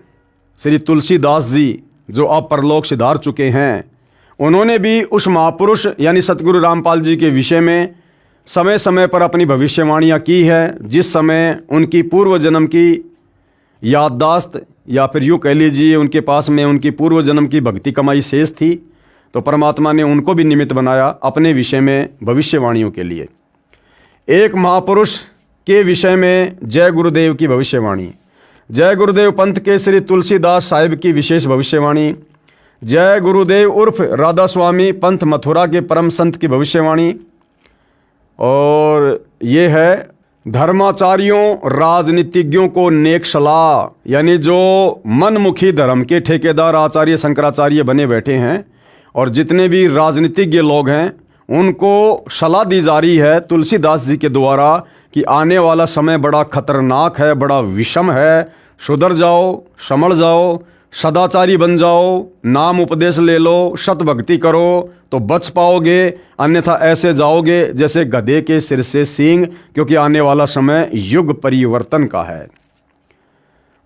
श्री तुलसीदास जी, जो अब परलोक सिधार चुके हैं, उन्होंने भी उस महापुरुष यानी सतगुरु रामपाल जी के विषय में समय समय पर अपनी भविष्यवाणियाँ की है। जिस समय उनकी पूर्व जन्म की याददाश्त, या फिर यूँ कह लीजिए उनके पास में उनकी पूर्व जन्म की भक्ति कमाई शेष थी, तो परमात्मा ने उनको भी निमित्त बनाया अपने विषय में भविष्यवाणियों के लिए। एक महापुरुष के विषय में जय गुरुदेव की भविष्यवाणी, जय गुरुदेव पंथ के श्री तुलसीदास साहिब की विशेष भविष्यवाणी, जय गुरुदेव उर्फ राधा स्वामी पंथ मथुरा के परम संत की भविष्यवाणी, और ये है धर्माचार्यों राजनीतिज्ञों को नेक सलाह, यानी जो मनमुखी धर्म के ठेकेदार आचार्य शंकराचार्य बने बैठे हैं और जितने भी राजनीतिज्ञ लोग हैं, उनको सलाह दी जा रही है तुलसीदास जी के द्वारा कि आने वाला समय बड़ा खतरनाक है, बड़ा विषम है, सुधर जाओ, संभल जाओ, सदाचारी बन जाओ, नाम उपदेश ले लो, सत भक्ति करो तो बच पाओगे, अन्यथा ऐसे जाओगे जैसे गधे के सिर से सींग, क्योंकि आने वाला समय युग परिवर्तन का है।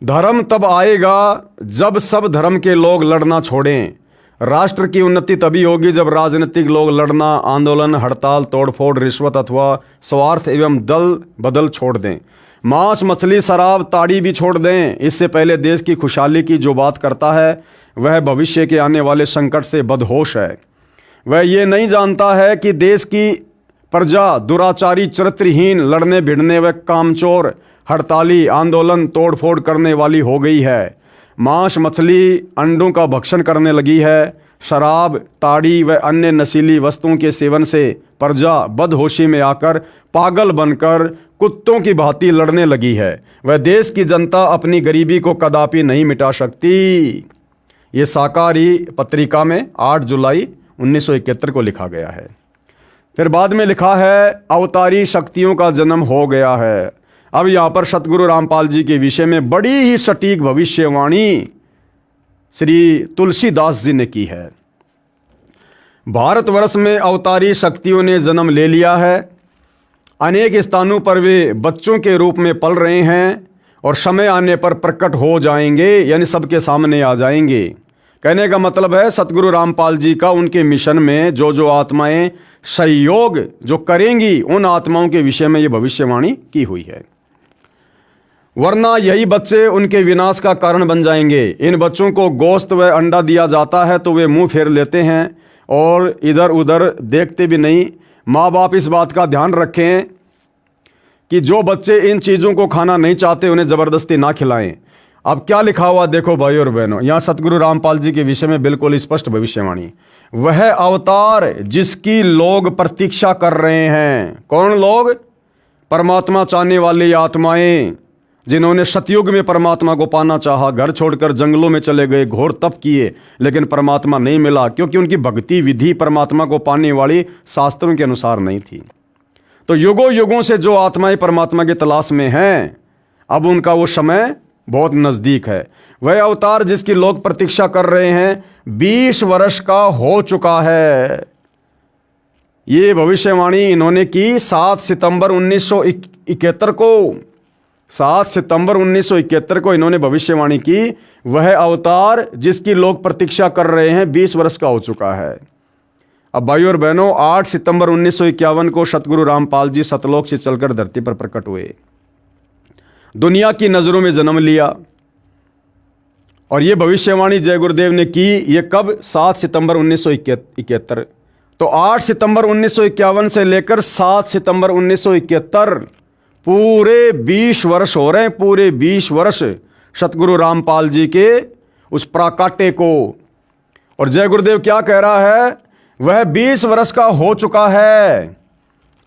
धर्म तब आएगा जब सब धर्म के लोग लड़ना छोड़ें। राष्ट्र की उन्नति तभी होगी जब राजनीतिक लोग लड़ना, आंदोलन, हड़ताल, तोड़फोड़, रिश्वत अथवा स्वार्थ एवं दल बदल छोड़ दें। मांस, मछली, शराब, ताड़ी भी छोड़ दें। इससे पहले देश की खुशहाली की जो बात करता है वह भविष्य के आने वाले संकट से बदहोश है। वह ये नहीं जानता है कि देश की प्रजा दुराचारी, चरित्रहीन, लड़ने भिड़ने व कामचोर, हड़ताली, आंदोलन, तोड़फोड़ करने वाली हो गई है। मांस, मछली, अंडों का भक्षण करने लगी है। शराब, ताड़ी व अन्य नशीली वस्तुओं के सेवन से प्रजा बदहोशी में आकर पागल बनकर कुत्तों की भांति लड़ने लगी है। वह देश की जनता अपनी गरीबी को कदापि नहीं मिटा सकती। ये साकारी पत्रिका में 8 जुलाई 1971 को लिखा गया है। फिर बाद में लिखा है अवतारी शक्तियों का जन्म हो गया है। अब यहाँ पर सतगुरु रामपाल जी के विषय में बड़ी ही सटीक भविष्यवाणी श्री तुलसीदास जी ने की है। भारतवर्ष में अवतारी शक्तियों ने जन्म ले लिया है। अनेक स्थानों पर वे बच्चों के रूप में पल रहे हैं और समय आने पर प्रकट हो जाएंगे, यानी सबके सामने आ जाएंगे। कहने का मतलब है सतगुरु रामपाल जी का उनके मिशन में जो आत्माएं सहयोग जो करेंगी, उन आत्माओं के विषय में ये भविष्यवाणी की हुई है। वरना यही बच्चे उनके विनाश का कारण बन जाएंगे। इन बच्चों को गोश्त व अंडा दिया जाता है तो वे मुंह फेर लेते हैं और इधर उधर देखते भी नहीं। माँ बाप इस बात का ध्यान रखें कि जो बच्चे इन चीज़ों को खाना नहीं चाहते उन्हें ज़बरदस्ती ना खिलाएं। अब क्या लिखा हुआ देखो भाई और बहनों, यहाँ सतगुरु रामपाल जी के विषय में बिल्कुल स्पष्ट भविष्यवाणी। वह अवतार जिसकी लोग प्रतीक्षा कर रहे हैं। कौन लोग? परमात्मा चाहने वाली आत्माएं, जिन्होंने सतयुग में परमात्मा को पाना चाहा, घर छोड़कर जंगलों में चले गए, घोर तप किए, लेकिन परमात्मा नहीं मिला, क्योंकि उनकी भक्ति विधि परमात्मा को पाने वाली शास्त्रों के अनुसार नहीं थी। तो युगों युगों से जो आत्माएं परमात्मा की तलाश में हैं, अब उनका वो समय बहुत नज़दीक है। वह अवतार जिसकी लोग प्रतीक्षा कर रहे हैं 20 वर्ष का हो चुका है। ये भविष्यवाणी इन्होंने की 7 सितंबर 1971 को। 7 सितंबर 1971 को इन्होंने भविष्यवाणी की। वह अवतार जिसकी लोग प्रतीक्षा कर रहे हैं 20 वर्ष का हो चुका है। अब भाइयों और बहनों, 8 सितंबर 1951 को सतगुरु रामपाल जी सतलोक से चलकर धरती पर प्रकट हुए, दुनिया की नज़रों में जन्म लिया। और ये भविष्यवाणी जय गुरुदेव ने की। ये कब? 7 सितंबर 1971। तो 8 सितंबर 1951 से लेकर 7 सितंबर 1971 पूरे 20 वर्ष हो रहे हैं। पूरे 20 वर्ष सतगुरु रामपाल जी के उस प्राकाट्य को। और जय गुरुदेव क्या कह रहा है? वह 20 वर्ष का हो चुका है।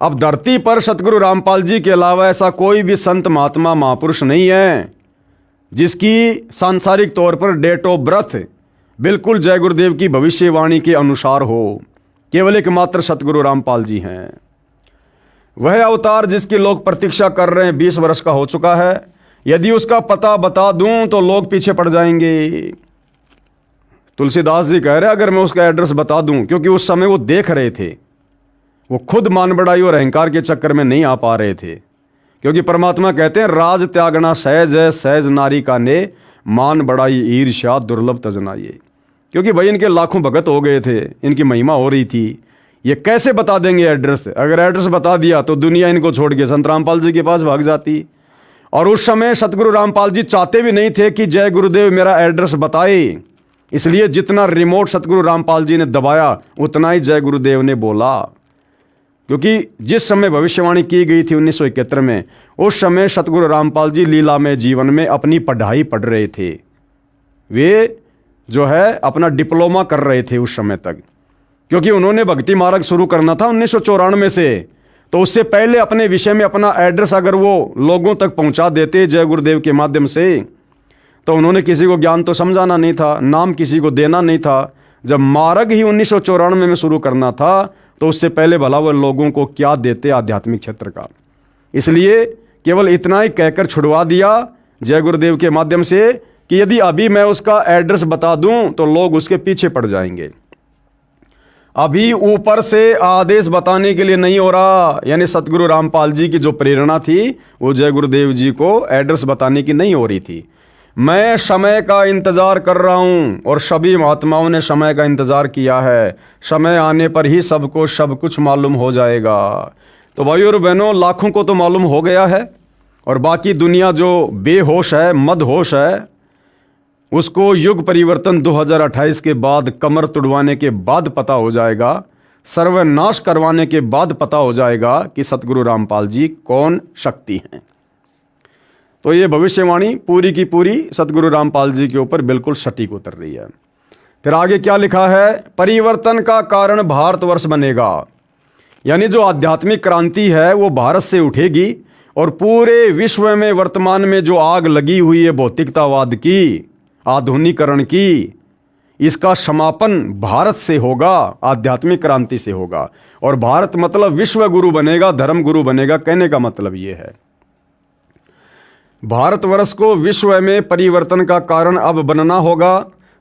अब धरती पर सतगुरु रामपाल जी के अलावा ऐसा कोई भी संत महात्मा महापुरुष नहीं है जिसकी सांसारिक तौर पर डेट ऑफ बर्थ बिल्कुल जय गुरुदेव की भविष्यवाणी के अनुसार हो। केवल एकमात्र सतगुरु रामपाल जी हैं। वह अवतार जिसकी लोग प्रतीक्षा कर रहे हैं 20 वर्ष का हो चुका है। यदि उसका पता बता दूं तो लोग पीछे पड़ जाएंगे। तुलसीदास जी कह रहे हैं अगर मैं उसका एड्रेस बता दूं, क्योंकि उस समय वो देख रहे थे, वो खुद मान बढ़ाई और अहंकार के चक्कर में नहीं आ पा रहे थे। क्योंकि परमात्मा कहते हैं राज त्यागना सहज है, सहज नारी का ने मान बढ़ाई ईर्ष्या दुर्लभ तजनाइए। क्योंकि भाई इनके लाखों भगत हो गए थे, इनकी महिमा हो रही थी। ये कैसे बता देंगे एड्रेस? अगर एड्रेस बता दिया तो दुनिया इनको छोड़ के संत रामपाल जी के पास भाग जाती। और उस समय सतगुरु रामपाल जी चाहते भी नहीं थे कि जय गुरुदेव मेरा एड्रेस बताए। इसलिए जितना रिमोट सतगुरु रामपाल जी ने दबाया उतना ही जय गुरुदेव ने बोला। क्योंकि जिस समय भविष्यवाणी की गई थी 1971 में, उस समय सतगुरु रामपाल जी लीला में जीवन में अपनी पढ़ाई पढ़ रहे थे। वे जो है अपना डिप्लोमा कर रहे थे उस समय तक। क्योंकि उन्होंने भक्ति मार्ग शुरू करना था 1994 से। तो उससे पहले अपने विषय में अपना एड्रेस अगर वो लोगों तक पहुंचा देते जय गुरुदेव के माध्यम से, तो उन्होंने किसी को ज्ञान तो समझाना नहीं था, नाम किसी को देना नहीं था। जब मार्ग ही 1994 में शुरू करना था तो उससे पहले भला वो लोगों को क्या देते आध्यात्मिक क्षेत्र का। इसलिए केवल इतना ही कहकर छुड़वा दिया जय गुरुदेव के माध्यम से कि यदि अभी मैं उसका एड्रेस बता दूं तो लोग उसके पीछे पड़ जाएंगे। अभी ऊपर से आदेश बताने के लिए नहीं हो रहा। यानी सतगुरु रामपाल जी की जो प्रेरणा थी वो जय गुरुदेव जी को एड्रेस बताने की नहीं हो रही थी। मैं समय का इंतजार कर रहा हूं और सभी महात्माओं ने समय का इंतजार किया है। समय आने पर ही सबको सब कुछ मालूम हो जाएगा। तो भाइयों और बहनों, लाखों को तो मालूम हो गया है और बाकी दुनिया जो बेहोश है, मदहोश है, उसको युग परिवर्तन 2028 के बाद, कमर तुड़वाने के बाद पता हो जाएगा, सर्वनाश करवाने के बाद पता हो जाएगा कि सतगुरु रामपाल जी कौन शक्ति हैं। तो ये भविष्यवाणी पूरी की पूरी सतगुरु रामपाल जी के ऊपर बिल्कुल सटीक उतर रही है। फिर आगे क्या लिखा है? परिवर्तन का कारण भारतवर्ष बनेगा। यानी जो आध्यात्मिक क्रांति है वो भारत से उठेगी और पूरे विश्व में वर्तमान में जो आग लगी हुई है भौतिकतावाद की, आधुनिकरण की, इसका समापन भारत से होगा, आध्यात्मिक क्रांति से होगा। और भारत मतलब विश्व गुरु बनेगा, धर्म गुरु बनेगा। कहने का मतलब ये है भारतवर्ष को विश्व में परिवर्तन का कारण अब बनना होगा।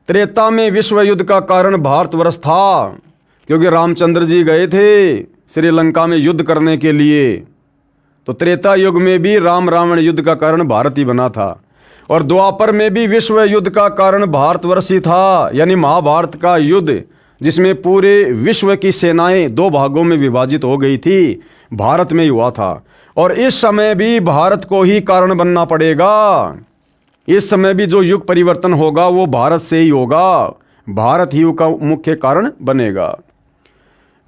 त्रेता में विश्व युद्ध का कारण भारतवर्ष था, क्योंकि रामचंद्र जी गए थे श्रीलंका में युद्ध करने के लिए। तो त्रेता युग में भी राम रावण युद्ध का कारण भारत ही बना था। और द्वापर में भी विश्व युद्ध का कारण भारतवर्ष ही था। यानी महाभारत का युद्ध जिसमें पूरे विश्व की सेनाएं 2 भागों में विभाजित हो गई थी, भारत में ही हुआ था। और इस समय भी भारत को ही कारण बनना पड़ेगा। इस समय भी जो युग परिवर्तन होगा वो भारत से ही होगा। भारत ही का मुख्य कारण बनेगा।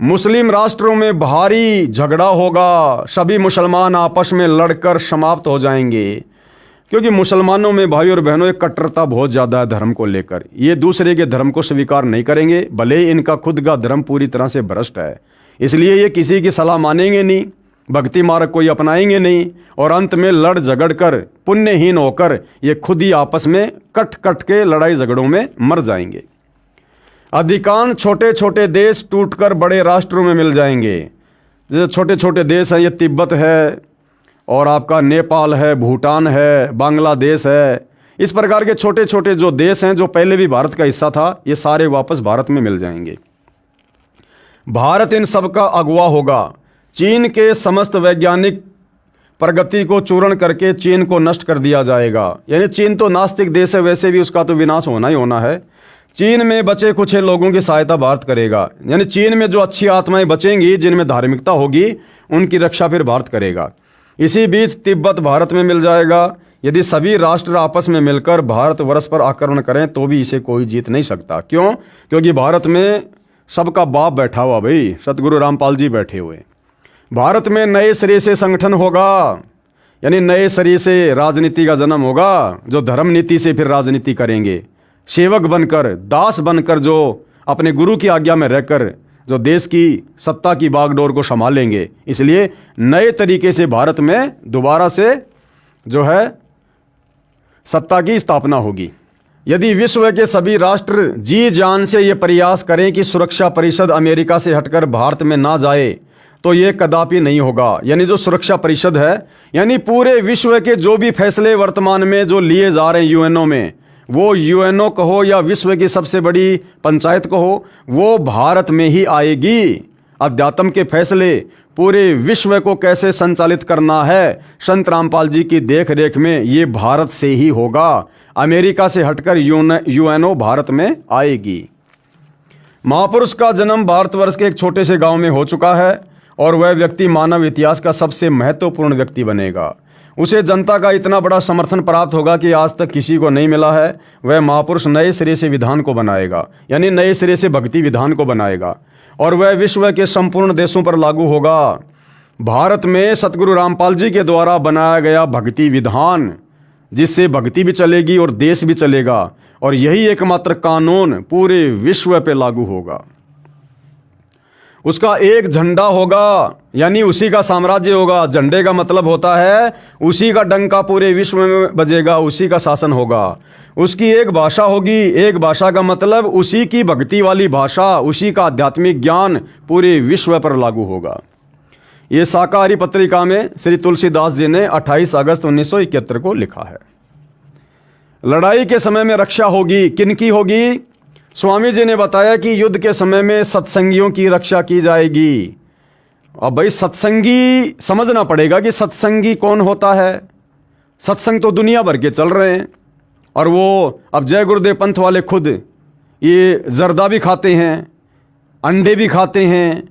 मुस्लिम राष्ट्रों में भारी झगड़ा होगा। सभी मुसलमान आपस में लड़कर समाप्त हो जाएंगे। क्योंकि मुसलमानों में भाई और बहनों एक कट्टरता बहुत ज़्यादा है धर्म को लेकर। ये दूसरे के धर्म को स्वीकार नहीं करेंगे, भले ही इनका खुद का धर्म पूरी तरह से भ्रष्ट है। इसलिए ये किसी की सलाह मानेंगे नहीं, भक्ति मार्ग कोई अपनाएंगे नहीं, और अंत में लड़ झगड़ कर पुण्यहीन होकर ये खुद ही आपस में कट कट के लड़ाई झगड़ों में मर जाएंगे। अधिकांश छोटे छोटे देश टूटकर बड़े राष्ट्रों में मिल जाएंगे। जैसे छोटे छोटे देश हैं, ये तिब्बत है, और आपका नेपाल है, भूटान है, बांग्लादेश है, इस प्रकार के छोटे छोटे जो देश हैं जो पहले भी भारत का हिस्सा था, ये सारे वापस भारत में मिल जाएंगे। भारत इन सब का अगुवा होगा। चीन के समस्त वैज्ञानिक प्रगति को चूर्ण करके चीन को नष्ट कर दिया जाएगा। यानी चीन तो नास्तिक देश है, वैसे भी उसका तो विनाश होना ही होना है। चीन में बचे कुछ लोगों की सहायता भारत करेगा। यानी चीन में जो अच्छी आत्माएं बचेंगी, जिनमें धार्मिकता होगी, उनकी रक्षा फिर भारत करेगा। इसी बीच तिब्बत भारत में मिल जाएगा। यदि सभी राष्ट्र आपस में मिलकर भारतवर्ष पर आक्रमण करें तो भी इसे कोई जीत नहीं सकता। क्यों? क्योंकि भारत में सबका बाप बैठा हुआ, भाई सतगुरु रामपाल जी बैठे हुए। भारत में नए सिरे से संगठन होगा, यानी नए सिरे से राजनीति का जन्म होगा, जो धर्म नीति से फिर राजनीति करेंगे। सेवक बनकर, दास बनकर, जो अपने गुरु की आज्ञा में रहकर जो देश की सत्ता की बागडोर को संभालेंगे। इसलिए नए तरीके से भारत में दोबारा से जो है सत्ता की स्थापना होगी। यदि विश्व के सभी राष्ट्र जी जान से ये प्रयास करें कि सुरक्षा परिषद अमेरिका से हटकर भारत में ना जाए, तो ये कदापि नहीं होगा। यानी जो सुरक्षा परिषद है, यानी पूरे विश्व के जो भी फैसले वर्तमान में जो लिए जा रहे हैं यूएनओ में, वो यूएनओ कहो या विश्व की सबसे बड़ी पंचायत कहो, वो भारत में ही आएगी। अध्यात्म के फैसले पूरे विश्व को कैसे संचालित करना है, संत रामपाल जी की देख रेख में ये भारत से ही होगा। अमेरिका से हटकर यूएनओ भारत में आएगी। महापुरुष का जन्म भारतवर्ष के एक छोटे से गांव में हो चुका है और वह व्यक्ति मानव इतिहास का सबसे महत्वपूर्ण व्यक्ति बनेगा। उसे जनता का इतना बड़ा समर्थन प्राप्त होगा कि आज तक किसी को नहीं मिला है। वह महापुरुष नए सिरे से विधान को बनाएगा, यानी नए सिरे से भक्ति विधान को बनाएगा, और वह विश्व के संपूर्ण देशों पर लागू होगा। भारत में सतगुरु रामपाल जी के द्वारा बनाया गया भक्ति विधान, जिससे भक्ति भी चलेगी और देश भी चलेगा, और यही एकमात्र कानून पूरे विश्व पे लागू होगा। उसका एक झंडा होगा, यानी उसी का साम्राज्य होगा। झंडे का मतलब होता है उसी का डंका पूरे विश्व में बजेगा, उसी का शासन होगा। उसकी एक भाषा होगी, एक भाषा का मतलब उसी की भक्ति वाली भाषा, उसी का आध्यात्मिक ज्ञान पूरे विश्व पर लागू होगा। ये शाकाहारी पत्रिका में श्री तुलसीदास जी ने 28 अगस्त 1971 को लिखा है। लड़ाई के समय में रक्षा होगी। किनकी होगी? स्वामी जी ने बताया कि युद्ध के समय में सत्संगियों की रक्षा की जाएगी। अब भाई सत्संगी समझना पड़ेगा कि सत्संगी कौन होता है। सत्संग तो दुनिया भर के चल रहे हैं, और वो अब जय गुरुदेव पंथ वाले खुद ये जर्दा भी खाते हैं, अंडे भी खाते हैं,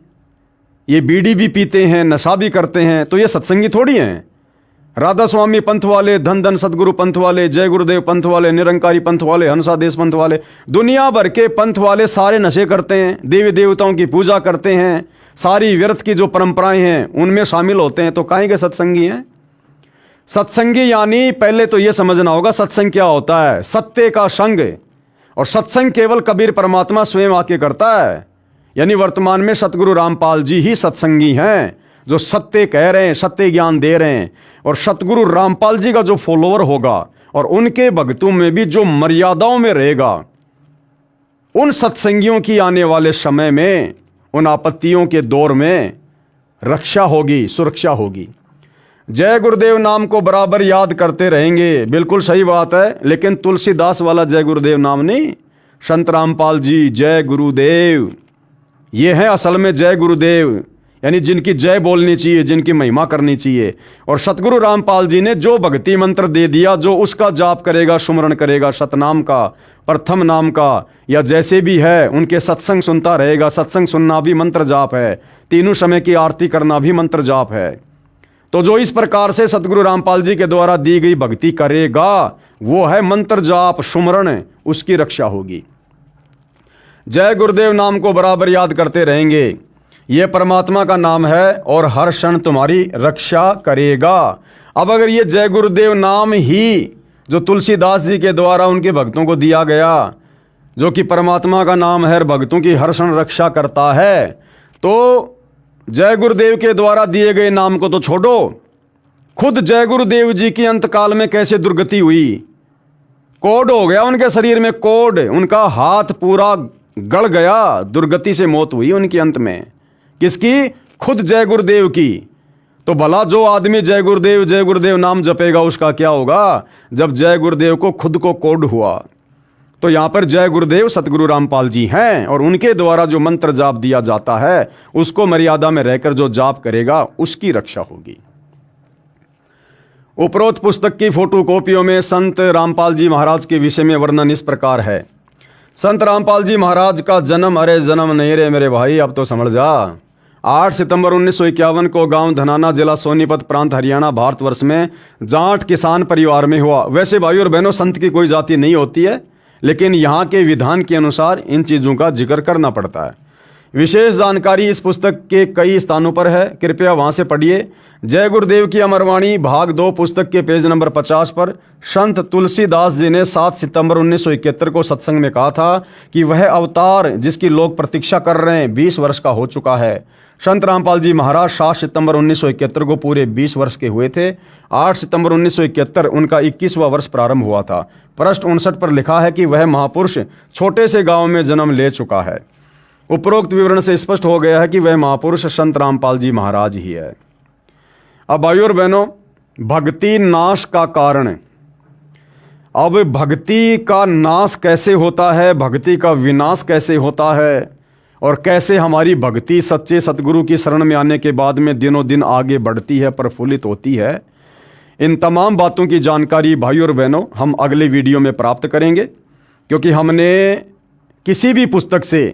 ये बीड़ी भी पीते हैं, नशा भी करते हैं, तो ये सत्संगी थोड़ी हैं। राधा स्वामी पंथ वाले, धन धन सदगुरु पंथ वाले, जय गुरुदेव पंथ वाले, निरंकारी पंथ वाले, हंसादेश पंथ वाले, दुनिया भर के पंथ वाले सारे नशे करते हैं, देवी देवताओं की पूजा करते हैं, सारी व्यर्थ की जो परंपराएं हैं उनमें शामिल होते हैं। तो काहे के सत्संगी हैं? सत्संगी यानी पहले तो यह समझना होगा सत्संग क्या होता है। सत्य का संग, और सत्संग केवल कबीर परमात्मा स्वयं आके करता है। यानी वर्तमान में सतगुरु रामपाल जी ही सत्संगी हैं, जो सत्य कह रहे हैं, सत्य ज्ञान दे रहे हैं। और सतगुरु रामपाल जी का जो फॉलोवर होगा और उनके भक्तों में भी जो मर्यादाओं में रहेगा, उन सत्संगियों की आने वाले समय में, उन आपत्तियों के दौर में रक्षा होगी, सुरक्षा होगी। जय गुरुदेव नाम को बराबर याद करते रहेंगे, बिल्कुल सही बात है, लेकिन तुलसीदास वाला जय गुरुदेव नाम नहीं। संत रामपाल जी जय गुरुदेव, ये है असल में जय गुरुदेव, यानी जिनकी जय बोलनी चाहिए, जिनकी महिमा करनी चाहिए। और सतगुरु रामपाल जी ने जो भक्ति मंत्र दे दिया, जो उसका जाप करेगा, सुमरण करेगा, सतनाम का, प्रथम नाम का, या जैसे भी है, उनके सत्संग सुनता रहेगा। सत्संग सुनना भी मंत्र जाप है, तीनों समय की आरती करना भी मंत्र जाप है। तो जो इस प्रकार से सतगुरु रामपाल जी के द्वारा दी गई भक्ति करेगा, वो है मंत्र जाप सुमरण, उसकी रक्षा होगी। जय गुरुदेव नाम को बराबर याद करते रहेंगे, ये परमात्मा का नाम है और हर क्षण तुम्हारी रक्षा करेगा। अब अगर ये जय गुरुदेव नाम ही जो तुलसीदास जी के द्वारा उनके भक्तों को दिया गया, जो कि परमात्मा का नाम है और भक्तों की हर क्षण रक्षा करता है, तो जय गुरुदेव के द्वारा दिए गए नाम को तो छोड़ो, खुद जय गुरुदेव जी की अंतकाल में कैसे दुर्गति हुई, कोड हो गया उनके शरीर में, कोड, उनका हाथ पूरा गड़ गया, दुर्गति से मौत हुई उनकी अंत में। किसकी? खुद जय गुरुदेव की। तो भला जो आदमी जय गुरुदेव नाम जपेगा उसका क्या होगा? जब जय गुरुदेव को खुद को कोड हुआ, तो यहां पर जय गुरुदेव सतगुरु रामपाल जी हैं और उनके द्वारा जो मंत्र जाप दिया जाता है उसको मर्यादा में रहकर जो जाप करेगा उसकी रक्षा होगी। उपरोक्त पुस्तक की फोटोकॉपियों में संत रामपाल जी महाराज के विषय में वर्णन इस प्रकार है। संत रामपाल जी महाराज का जन्म, अरे जन्म नहीं रे मेरे भाई, अब तो समझ जा, 8 सितंबर 1951 को गांव धनाना, जिला सोनीपत, प्रांत हरियाणा, भारतवर्ष में जाट किसान परिवार में हुआ। वैसे भाई और बहनों, संत की कोई जाति नहीं होती है, लेकिन यहाँ के विधान के अनुसार इन चीज़ों का जिक्र करना पड़ता है। विशेष जानकारी इस पुस्तक के कई स्थानों पर है, कृपया वहाँ से पढ़िए। जय गुरुदेव की अमरवाणी भाग 2 पुस्तक के पेज नंबर 50 पर संत तुलसीदास जी ने 7 सितंबर 1971 को सत्संग में कहा था कि वह अवतार जिसकी लोग प्रतीक्षा कर रहे हैं 20 वर्ष का हो चुका है। संत रामपाल जी महाराज 7 सितंबर 1971 को पूरे 20 वर्ष के हुए थे। 8 सितंबर 1971 उनका 21वां वर्ष प्रारंभ हुआ था। पृष्ठ 59 पर लिखा है कि वह महापुरुष छोटे से गांव में जन्म ले चुका है। उपरोक्त विवरण से स्पष्ट हो गया है कि वह महापुरुष संत रामपाल जी महाराज ही है। अब भाइयों और बहनों, भक्ति नाश का कारण। अब भक्ति का नाश कैसे होता है, भक्ति का विनाश कैसे होता है, और कैसे हमारी भक्ति सच्चे सतगुरु की शरण में आने के बाद में दिनों दिन आगे बढ़ती है, प्रफुल्लित होती है, इन तमाम बातों की जानकारी भाइयों और बहनों हम अगले वीडियो में प्राप्त करेंगे। क्योंकि हमने किसी भी पुस्तक से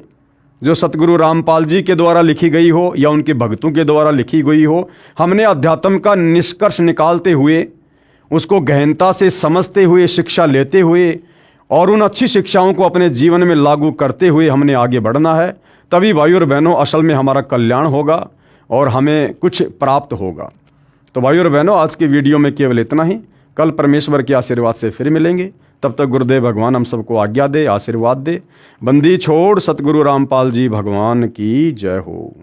जो सतगुरु रामपाल जी के द्वारा लिखी गई हो या उनके भक्तों के द्वारा लिखी गई हो, हमने अध्यात्म का निष्कर्ष निकालते हुए, उसको गहनता से समझते हुए, शिक्षा लेते हुए और उन अच्छी शिक्षाओं को अपने जीवन में लागू करते हुए हमने आगे बढ़ना है। तभी भाइयों और बहनों असल में हमारा कल्याण होगा और हमें कुछ प्राप्त होगा। तो भाइयों और बहनों, आज की वीडियो में केवल इतना ही। कल परमेश्वर के आशीर्वाद से फिर मिलेंगे। तब तक गुरुदेव भगवान हम सबको आज्ञा दे, आशीर्वाद दे। बंदी छोड़ सतगुरु रामपाल जी भगवान की जय हो।